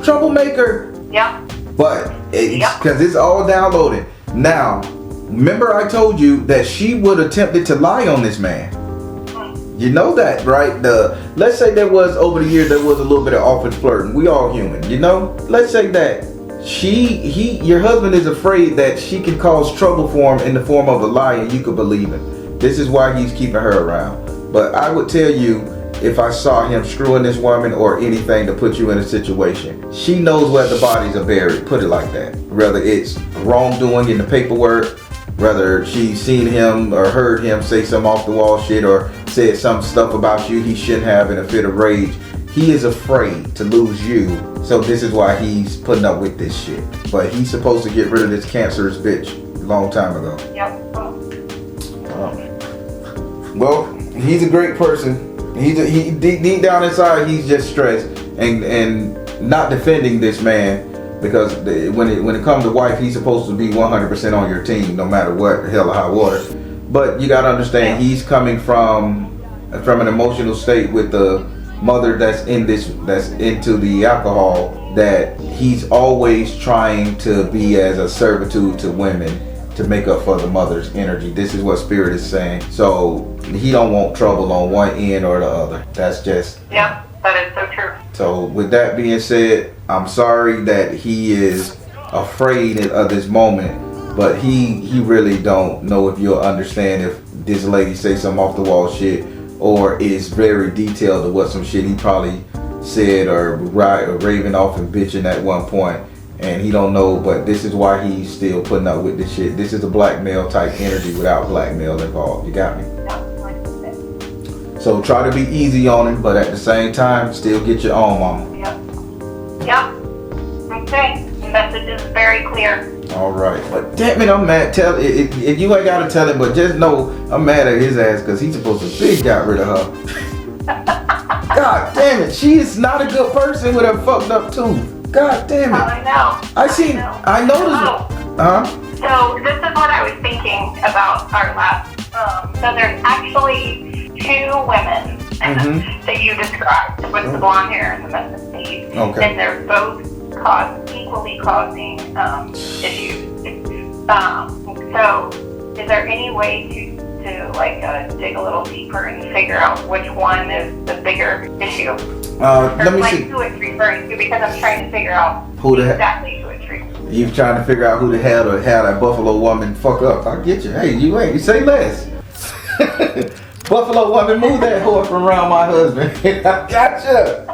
troublemaker. Yeah. But because it's all downloaded. Now, Remember I told you that she would attempted to lie on this man. You know that, right? Let's say there was, over the years, there was a little bit of office flirting. We all human, you know? Let's say that your husband is afraid that she can cause trouble for him in the form of a lie and you could believe it. This is why he's keeping her around. But I would tell you, if I saw him screwing this woman or anything to put you in a situation, she knows where the bodies are buried, put it like that. Whether it's wrongdoing in the paperwork, whether she's seen him or heard him say some off the wall shit or said some stuff about you he shouldn't have in a fit of rage. He is afraid to lose you, so this is why he's putting up with this shit. But he's supposed to get rid of this cancerous bitch a long time ago. Yep. Well, he's a great person. He deep down inside, he's just stressed and not defending this man. Because when it comes to wife, he's supposed to be 100% on your team, no matter what, hell or high water. But you gotta understand, he's coming from an emotional state with the mother that's into the alcohol, that he's always trying to be as a servitude to women to make up for the mother's energy. This is what Spirit is saying. So he don't want trouble on one end or the other. That's just... Yeah, that is so true. So with that being said, I'm sorry that he is afraid of this moment, but he really don't know if you'll understand if this lady say some off the wall shit or is very detailed to what some shit he probably said or raving off and bitching at one point, and he don't know. But this is why he's still putting up with this shit. This is a blackmail type energy without blackmail involved. You got me? So try to be easy on him, but at the same time, still get your own, mama. Yep. Okay. The message is very clear. All right. But damn it, I'm mad. If you ain't gotta tell him, but just know I'm mad at his ass because he's supposed to big got rid of her. God damn it. She is not a good person with a fucked up tooth. God damn it. I know. I noticed it. So this is what I was thinking about our last. So there's actually 2 women that you described with the blonde hair and the messed teeth, and they're both equally causing issues. So is there any way to like dig a little deeper and figure out which one is the bigger issue? Let me see. Who it's referring to, because I'm trying to figure out exactly who it's referring to. You trying to figure out who the hell had that Buffalo woman fuck up. I get you. Hey, you say less. Buffalo woman, move that whore from around my husband. I gotcha.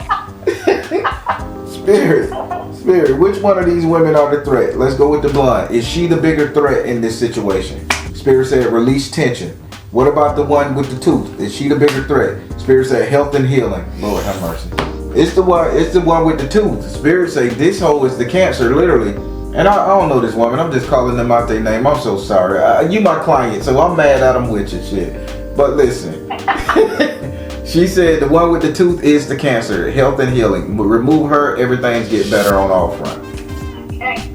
Spirit, which one of these women are the threat? Let's go with the blonde. Is she the bigger threat in this situation? Spirit said release tension. What about the one with the tooth? Is she the bigger threat? Spirit said health and healing. Lord have mercy. It's the one with the tooth. Spirit say this hoe is the cancer, literally. And I don't know this woman. I'm just calling them out their name. I'm so sorry. You my client, so I'm mad at them with your shit. But listen, she said the one with the tooth is the cancer, health and healing. Remove her, everything's get better on all fronts. Okay.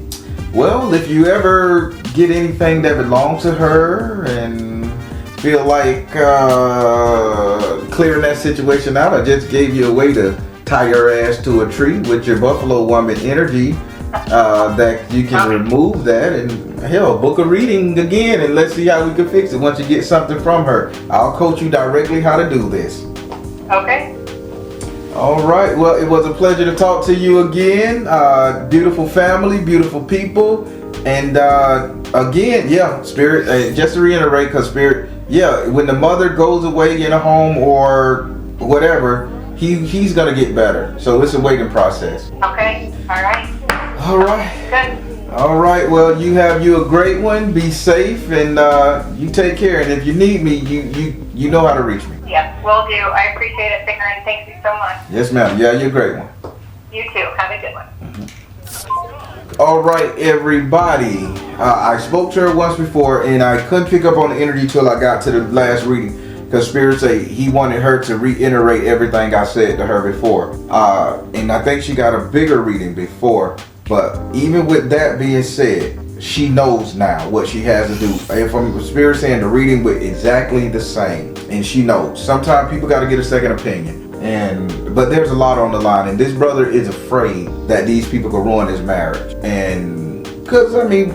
Well, if you ever get anything that belongs to her and feel like clearing that situation out, I just gave you a way to tie your ass to a tree with your Buffalo woman energy. That you can remove that and hell, book a reading again and let's see how we can fix it once you get something from her. I'll coach you directly how to do this. Okay. All right. Well, it was a pleasure to talk to you again. Beautiful family, beautiful people. And again, yeah, Spirit, just to reiterate, because Spirit, yeah, when the mother goes away in a home or whatever, he's going to get better. So it's a waiting process. Okay. All right. All right. Good. All right. Well, you have you a great one. Be safe and you take care. And if you need me, you know how to reach me. Yes, will do. I appreciate it, Finger, and thank you so much. Yes, ma'am. Yeah, you're a great one. You too. Have a good one. All right, everybody. I spoke to her once before, and I couldn't pick up on the energy till I got to the last reading. Because Spirit say he wanted her to reiterate everything I said to her before. And I think she got a bigger reading before. But even with that being said, she knows now what she has to do. If I'm Spirit saying the reading was exactly the same, and she knows. Sometimes people got to get a second opinion, but there's a lot on the line, and this brother is afraid that these people could ruin his marriage. And because I mean,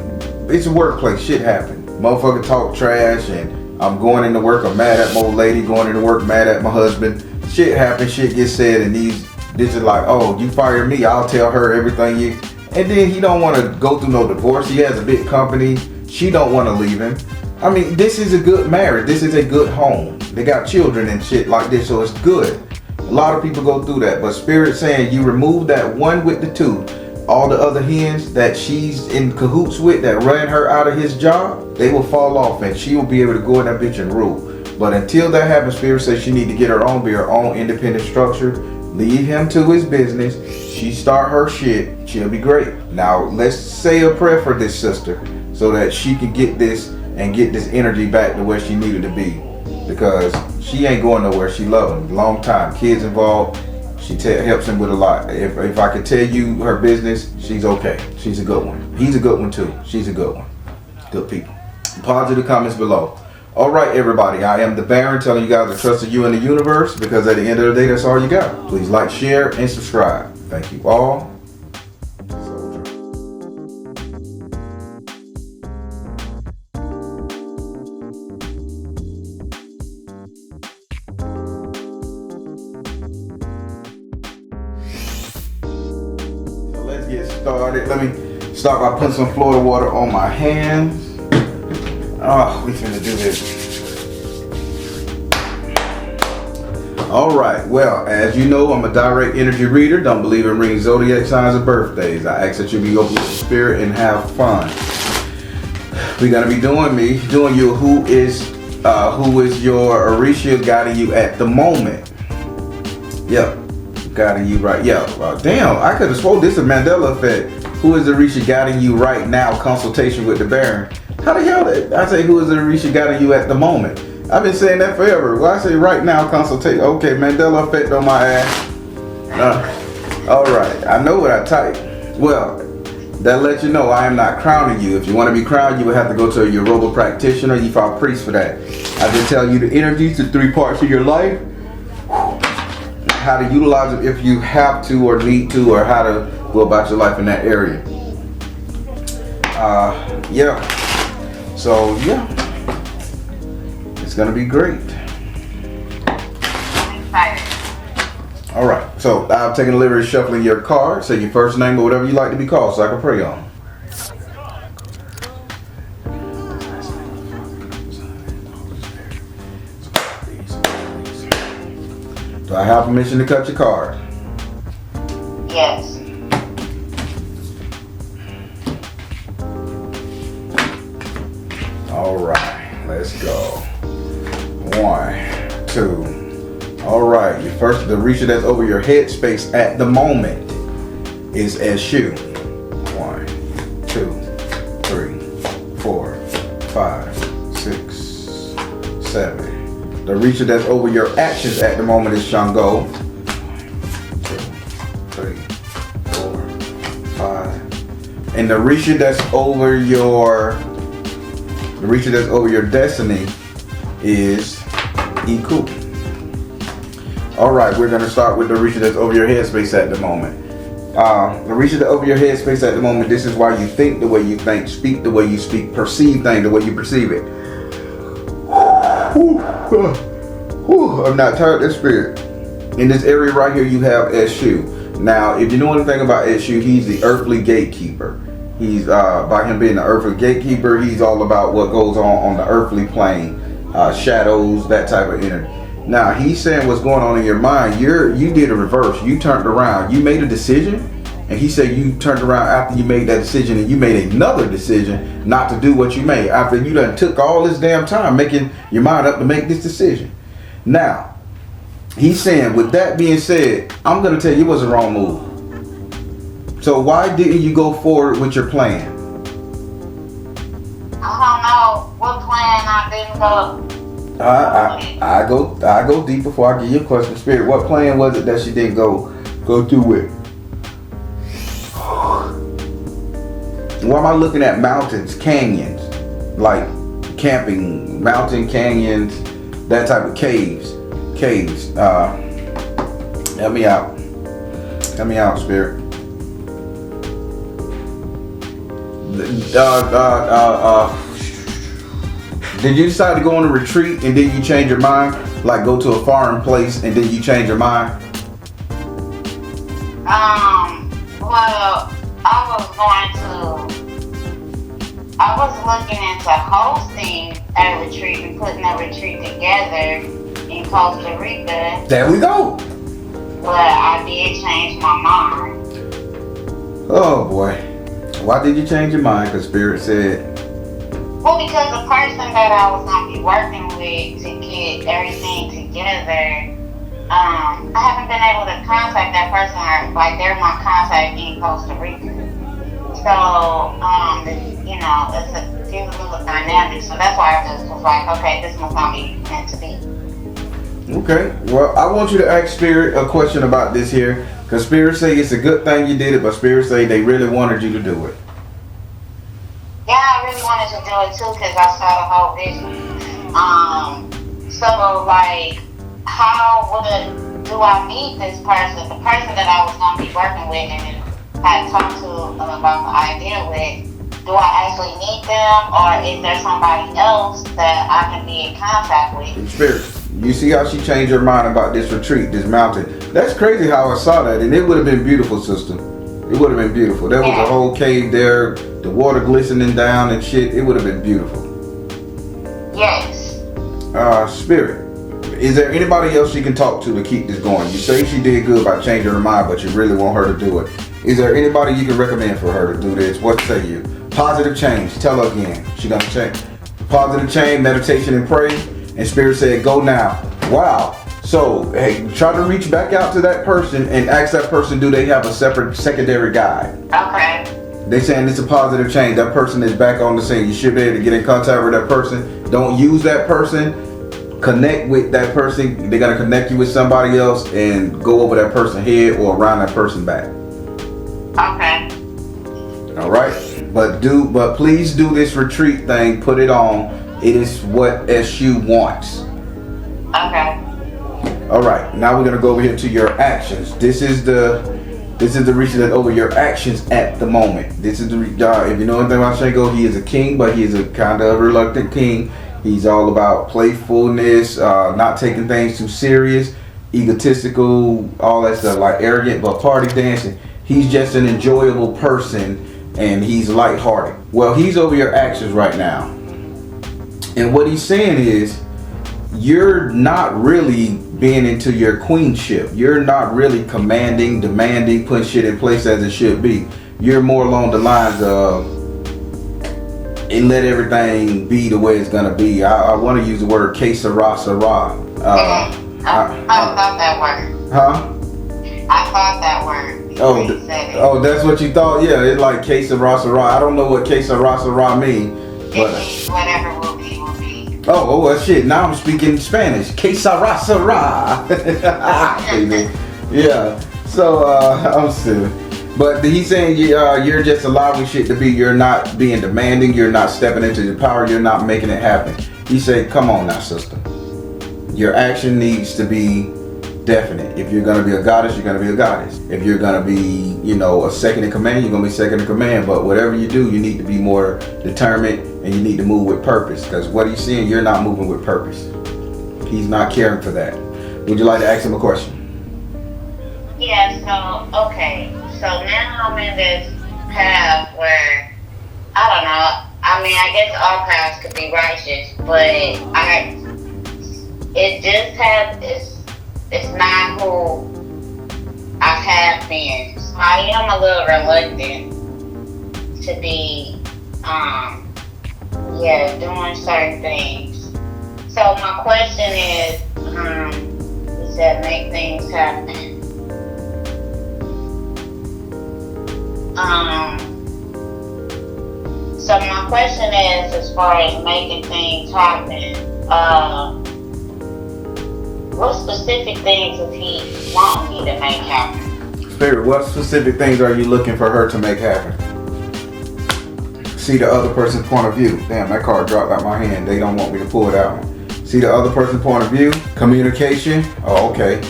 it's a workplace, shit happens. motherfucker talk trash, and I'm going into work, I'm mad at my old lady, going into work, mad at my husband. Shit happens, shit gets said, and this is like, oh, you fire me, I'll tell her everything you. And then he don't want to go through no divorce. He has a big company. She don't want to leave him. I mean, this is a good marriage. This is a good home. They got children and shit like this, so it's good. A lot of people go through that, but Spirit saying you remove that one with the two. All the other hens that she's in cahoots with that ran her out of his job, they will fall off and she will be able to go in that bitch and rule. But until that happens, Spirit says she need to get her own, be her own independent structure. Leave him to his business. She start her shit. She'll be great. Now let's say a prayer for this sister so that she can get this and get this energy back to where she needed to be. Because she ain't going nowhere. She loves him. Long time. Kids involved. She helps him with a lot. If I could tell you her business, she's okay. She's a good one. He's a good one too. She's a good one. Good people. Positive comments below. All right, everybody. I am the Baron telling you guys to trust you in the universe, because at the end of the day, that's all you got. Please like, share, and subscribe. Thank you all. Let's get started. Let me start by putting some Florida water on my hands. Oh, we finna do this. All right. Well, as you know, I'm a direct energy reader. Don't believe in reading zodiac signs and birthdays. I ask that you be open to spirit and have fun. We're gonna be doing you who is your Orisha guiding you at the moment. Yep. Guiding you right. Yeah. Damn, I could have swore this is Mandela effect. Who is the Orisha guiding you right now? Consultation with the Baron. How the hell did I say who is the Orisha guiding you at the moment? I've been saying that forever. Well, I say right now consultation. Okay, Mandela effect on my ass. All right. I know what I typed. Well, that lets you know I am not crowning you. If you want to be crowned, you would have to go to a Yoruba practitioner. You find a priest for that. I just tell you the energies, the 3 parts of your life, how to utilize it if you have to or need to, or how to go about your life in that area. Yeah. So yeah, it's gonna be great. All right. So I'm taking the liberty of shuffling your card. Say your first name or whatever you like to be called, so I can pray on. Do I have permission to cut your card? Yes. All right, let's go. 1, 2. All right, your first, the Orisha that's over your head space at the moment is S.O.L. 1, 2, 3, 4, 5, 6, 7. The Orisha that's over your actions at the moment is Shango. 1, 2, 3, 4, 5. And the Orisha that's over your destiny is Iku. Alright, we're going to start with the Orisha that's over your headspace at the moment. The Orisha that's over your headspace at the moment, this is why you think the way you think, speak the way you speak, perceive things the way you perceive it. I'm not tired of this spirit. In this area right here, you have S.O.L. Now, if you know anything about S.O.L, he's the earthly gatekeeper. He's, by him being the earthly gatekeeper, he's all about what goes on the earthly plane, shadows, that type of energy. Now, he's saying what's going on in your mind. You did a reverse. You turned around. You made a decision, and he said you turned around after you made that decision, and you made another decision not to do what you made after you done took all this damn time making your mind up to make this decision. Now, he's saying, with that being said, I'm going to tell you it was a wrong move. So why didn't you go forward with your plan? I don't know what plan I didn't go. I go deep before I give you a question. Spirit, what plan was it that she didn't go through with? Why am I looking at mountains, canyons, like camping, mountain canyons, that type of caves? Help me out, Spirit. Did you decide to go on a retreat and then you change your mind? Like go to a foreign place and then you change your mind? Well, I was looking into hosting a retreat and putting a retreat together in Costa Rica. There we go. But I did change my mind. Oh boy. Why did you change your mind? Because Spirit said. Well, because the person that I was going to be working with to get everything together, I haven't been able to contact that person. Like, they're my contact in Costa Rica. So, you know, it's a little dynamic. So that's why I just was like, okay, this must not be meant to be. Okay. Well, I want you to ask Spirit a question about this here. Because Spirit say it's a good thing you did it, but Spirit say they really wanted you to do it. Yeah, I really wanted to do it too because I saw the whole vision. So like, do I meet this person? The person that I was going to be working with and had talked to about the idea with, do I actually meet them or is there somebody else that I can be in contact with? Spirit, you see how she changed her mind about this retreat, this mountain? That's crazy how I saw that, and it would have been beautiful, sister. It would have been beautiful. There was a whole cave there, the water glistening down and shit. It would have been beautiful. Yes. Spirit, is there anybody else you can talk to keep this going? You say she did good by changing her mind, but you really want her to do it. Is there anybody you can recommend for her to do this? What say you? Positive change. Tell her again. She gonna change. Positive change, meditation and pray. And Spirit said, go now. Wow. So, hey, try to reach back out to that person and ask that person, do they have a separate secondary guide? Okay. They saying it's a positive change. That person is back on the scene. You should be able to get in contact with that person. Don't use that person. Connect with that person. They're gonna connect you with somebody else and go over that person's head or around that person's back. Okay. All right. But please do this retreat thing. Put it on. It is what SU wants. Okay. All right. Now we're gonna go over here to your actions. This is the reaching that over your actions at the moment. This is the if you know anything about Shango, he is a king, but he is a kind of reluctant king. He's all about playfulness, not taking things too serious, egotistical, all that stuff, like arrogant, but party dancing. He's just an enjoyable person, and he's lighthearted. Well, he's over your actions right now, and what he's saying is, you're not really being into your queenship. You're not really commanding, demanding, putting shit in place as it should be. You're more along the lines of, and let everything be the way it's gonna be. I want to use the word que sera, sera. I thought that word. Huh? I thought that word. Oh, that's what you thought? Yeah, it's like que sera, sera. I don't know what que sera, sera means. It means whatever will be, will be. Oh, well, shit. Now I'm speaking Spanish. Que sera, sera. Yeah. So, I'm silly. But he's saying you're just allowing shit to be. You're not being demanding. You're not stepping into your power. You're not making it happen. He said, come on now, sister. Your action needs to be definite. If you're going to be a goddess, you're going to be a goddess. If you're going to be, a second in command, you're going to be second in command. But whatever you do, you need to be more determined and you need to move with purpose. Because what he's saying, you're not moving with purpose. He's not caring for that. Would you like to ask him a question? Yeah, so, okay. So now I'm in this path where, I don't know, I mean, I guess all paths could be righteous, but it's not who I have been. So I am a little reluctant to be, doing certain things. So my question is, you said make things happen. So my question is, as far as making things happen, what specific things does he want me to make happen? Spirit, what specific things are you looking for her to make happen? See the other person's point of view. Damn, that card dropped out my hand. They don't want me to pull it out. See the other person's point of view. Communication. Oh, okay.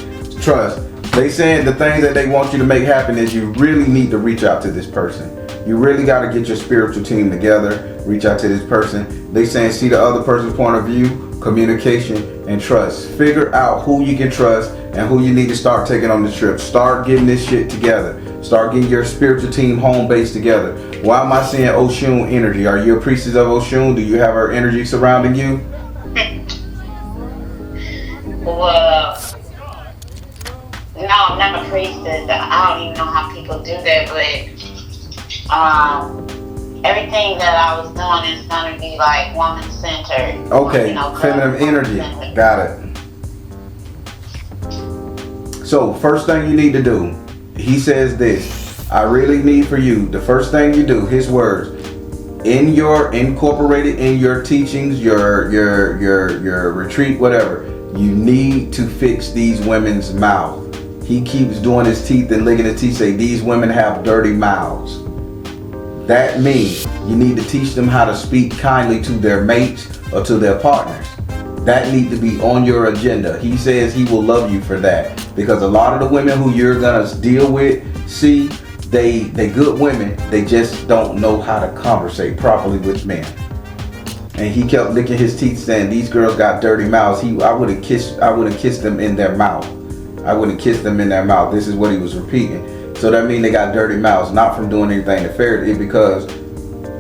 Trust. They saying the things that they want you to make happen is you really need to reach out to this person. You really got to get your spiritual team together. Reach out to this person. They saying see the other person's point of view, communication, and trust. Figure out who you can trust and who you need to start taking on the trip. Start getting this shit together. Start getting your spiritual team home base together. Why am I saying Oshun energy? Are you a priestess of Oshun? Do you have her energy surrounding you? Well, no, I'm not a priestess. I don't even know how people do that, but everything that I was doing is going to be like woman-centered. Okay, you know, feminine energy. woman-centered. Got it. So, first thing you need to do, he says this, I really need for you, the first thing you do, his words, incorporated in your teachings, your retreat, whatever, you need to fix these women's mouth. He keeps doing his teeth and licking his teeth, say these women have dirty mouths. That means you need to teach them how to speak kindly to their mates or to their partners. That needs to be on your agenda. He says he will love you for that. Because a lot of the women who you're gonna deal with, see, they good women, they just don't know how to conversate properly with men. And he kept licking his teeth saying these girls got dirty mouths. I wouldn't kiss them in their mouth. I wouldn't kiss them in their mouth. This is what he was repeating. So that means they got dirty mouths, not from doing anything nefarious, it's because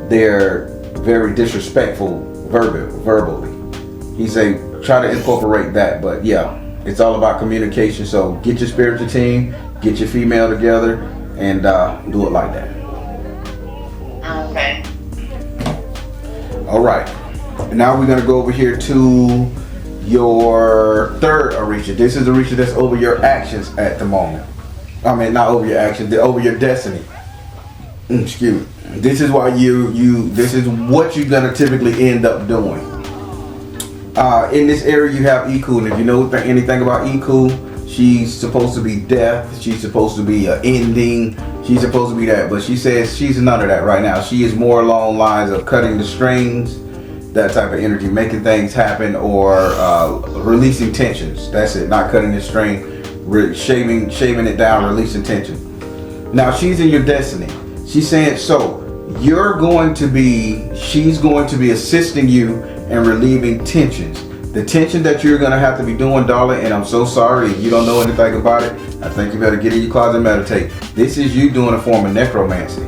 they're very disrespectful verbally. He say try to incorporate that, but yeah, it's all about communication. So get your spiritual team, get your female together, and do it like that. Okay. All right. Now we're gonna go over here to your third Orisha. This is Orisha that's over your actions at the moment. I mean, not over your actions, over your destiny. Excuse me. This is why this is what you're gonna typically end up doing. In this area you have Iku, and if you know anything about Iku, she's supposed to be death, she's supposed to be an ending, she's supposed to be that, but she says she's none of that right now. She is more along lines of cutting the strings, that type of energy, making things happen, or releasing tensions. That's it, not cutting the string, shaving it down, releasing tension. Now she's in your destiny. She's saying, so she's going to be assisting you in relieving tensions. The tension that you're going to have to be doing, darling, and I'm so sorry if you don't know anything about it, I think you better get in your closet and meditate. This is you doing a form of necromancy.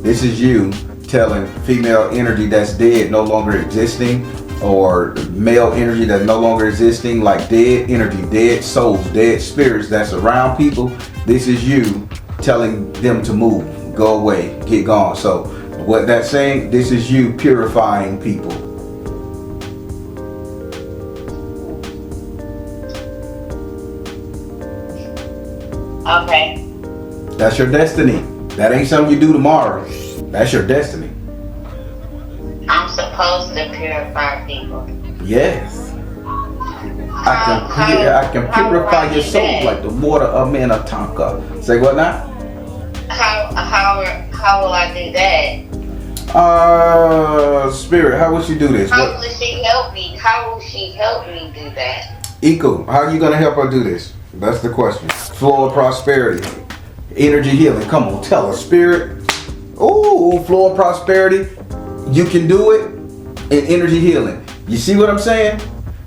This is you telling female energy that's dead, no longer existing, or male energy that's no longer existing, like dead energy, dead souls, dead spirits that's around people. This is you telling them to move, go away, get gone. So what that's saying, this is you purifying people. Okay. That's your destiny. That ain't something you do tomorrow. That's your destiny. I'm supposed to purify people. Yes. I can purify your soul like the water of Minnetonka. Say what now? How will I do that? Spirit, how will she do this? How will she help me? How will she help me do that? Iko, how are you gonna help her do this? That's the question. Flow of prosperity. Energy healing. Come on, tell her, Spirit. Ooh, flow of prosperity. You can do it in energy healing. You see what I'm saying?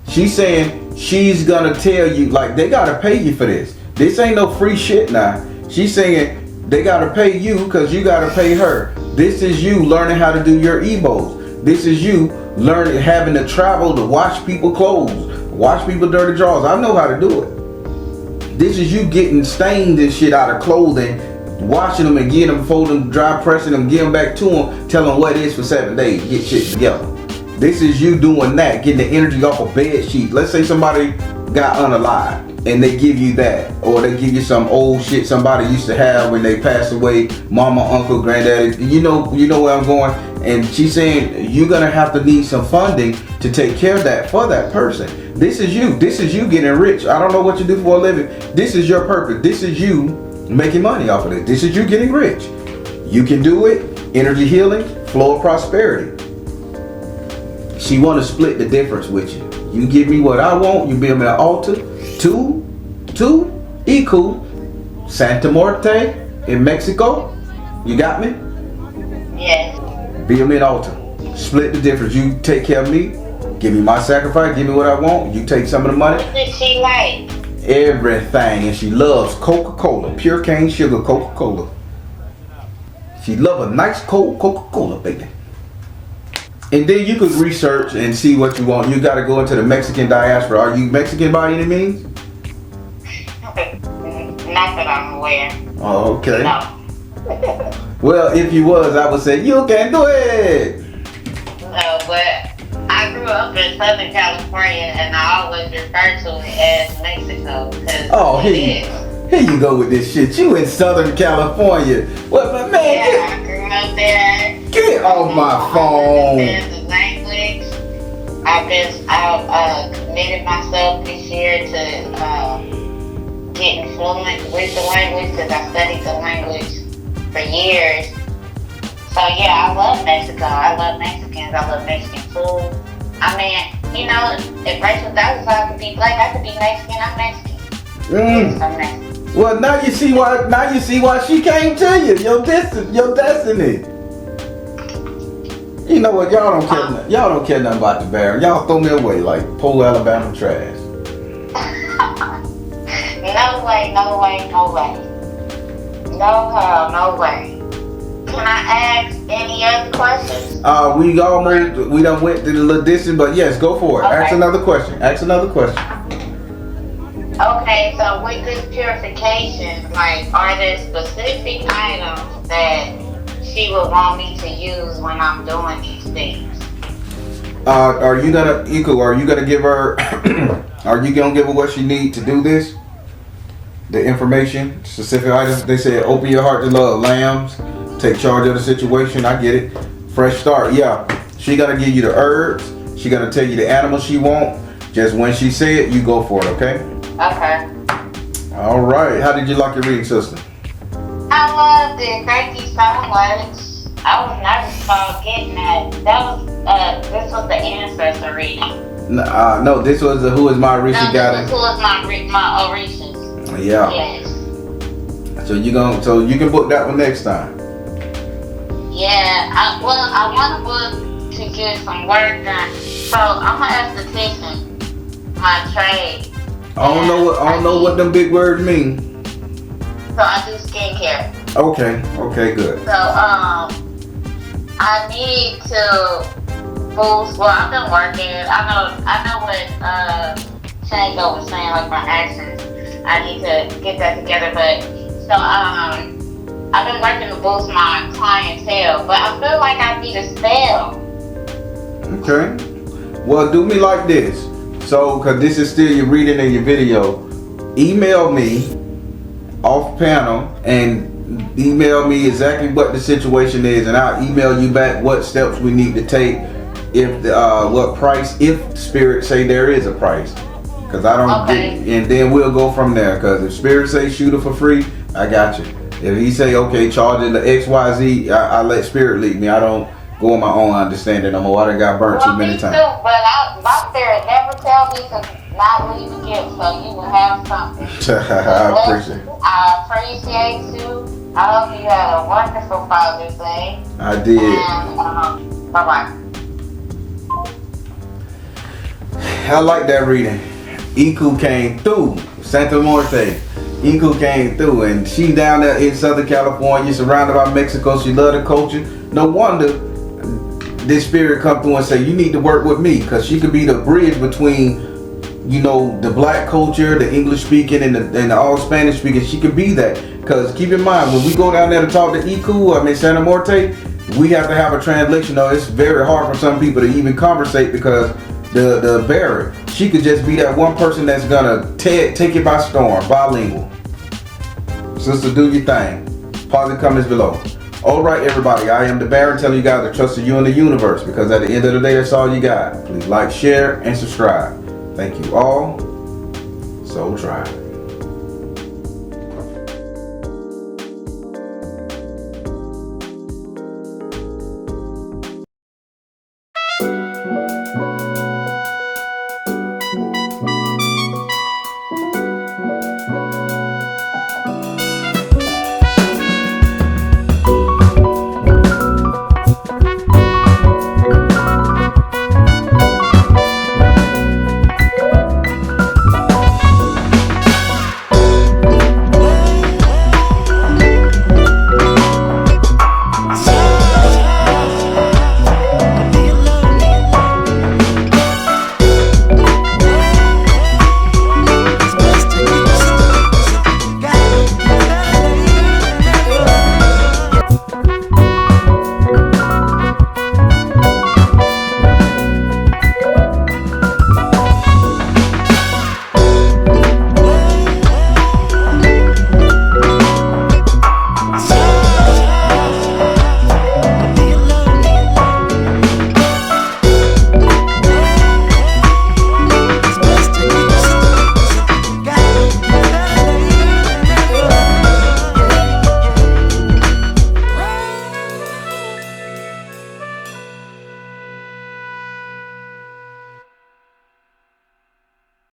She's saying she's gonna tell you, like, they gotta pay you for this. This ain't no free shit now. She's saying they gotta pay you because you gotta pay her. This is you learning how to do your ebos. This is you learning, having to travel to wash people clothes, wash people dirty drawers. I know how to do it. This is you getting stains and shit out of clothing, washing them and getting them, folding them, dry pressing them, getting back to them, tell them what it is for 7 days, get shit together. This is you doing that, getting the energy off a bed sheet. Let's say somebody got unalived and they give you that, or they give you some old shit somebody used to have when they passed away, mama, uncle, granddaddy, you know where I'm going. And she's saying you're gonna have to need some funding to take care of that for that person. This is you getting rich. I don't know what you do for a living. This is your purpose. This is you making money off of it. This is you getting rich. You can do it. Energy healing, flow of prosperity. She want to split the difference with you. You give me what I want, you build me an altar. Two, Iku, Santa Muerte in Mexico. You got me? Yes. Be a mid-altar. Split the difference. You take care of me. Give me my sacrifice. Give me what I want. You take some of the money. What does she like? Everything. And she loves Coca-Cola. Pure cane sugar Coca-Cola. She loves a nice cold Coca-Cola, baby. And then you could research and see what you want. You got to go into the Mexican diaspora. Are you Mexican by any means? Not that I'm aware. Oh, okay. No. Well, if you was, I would say you can do it. No, but I grew up in Southern California, and I always refer to it as Mexico because Oh, it is. here you go with this shit. You in Southern California. Well, but man, Yeah, I grew up there. get off my phone. I understand the language. I've committed myself this year to getting fluent with the language because I studied the language for years. So yeah, I love Mexico. I love Mexicans. I love Mexican food. I mean, you know, if racial diversity I could be black, I could be Mexican. I'm Mexican. Yes, I'm Mexican. Well, now you see why. Now you see why she came to you. Your destiny. You know what? Y'all don't care. Y'all don't care nothing about the bear. Y'all throw me away like Pole Alabama trash. No way, no way, no way. No hell, no way. Can I ask any other questions? We done went to the little distance, but yes, go for it. Okay. Ask another question. Okay, so with this purification, like, are there specific items that she would want me to use when I'm doing these things? Are you gonna give her? Are you gonna give her what she need to do this? The information, specific items. They said, open your heart to love, lambs. Take charge of the situation. I get it. Fresh start. Yeah, she gotta give you the herbs. She gotta tell you the animals she want. Just when she say it, you go for it. Okay. Okay. All right. How did you like your reading, sister? I loved it. Thank you so much. I was nervous about getting that. This was the ancestor reading. No, this was the Who Is My Orisha guidance. Who is my Orishas? Yeah. Yes. So you can book that one next time. Yeah. I want to book to get some work done. So I'm an esthetician. My trade. I don't know what them big words mean. So I do skincare. Okay, good. So I need to boost. Well, I've been working. I know what Shango was saying, like my actions. I need to get that together. But so I've been working to boost my clientele, but I feel like I need a spell. Okay. Well, do me like this. So, because this is still your reading and your video, email me off panel and email me exactly what the situation is, and I'll email you back what steps we need to take, what price, if Spirit say there is a price. Because I don't and then we'll go from there. Because if Spirit say shoot it for free, I got you. If he say, okay, charge it to XYZ, I let Spirit lead me. I don't go on my own understanding no more. I done got burnt too many times. Too, but my Spirit never tell me to not leave a gift, so you will have something. I appreciate you. I hope you had a wonderful Father's Day. I did. And bye-bye. I like that reading. Iku came through. Santa Muerte. Iku came through, and she down there in Southern California, surrounded by Mexico. She love the culture. No wonder this Spirit come through and say, you need to work with me, because she could be the bridge between, the black culture, the English speaking, and the all Spanish speaking. She could be that. Because keep in mind, when we go down there to talk to Santa Muerte, we have to have a translation. It's very hard for some people to even conversate because the bearer, she could just be that one person that's gonna take it by storm, bilingual. Sister, do your thing. Positive comments below. All right, everybody, I am the Baron telling you guys to trust you in the universe, because at the end of the day, that's all you got. Please like, share, and subscribe. Thank you all. Soul Tribe.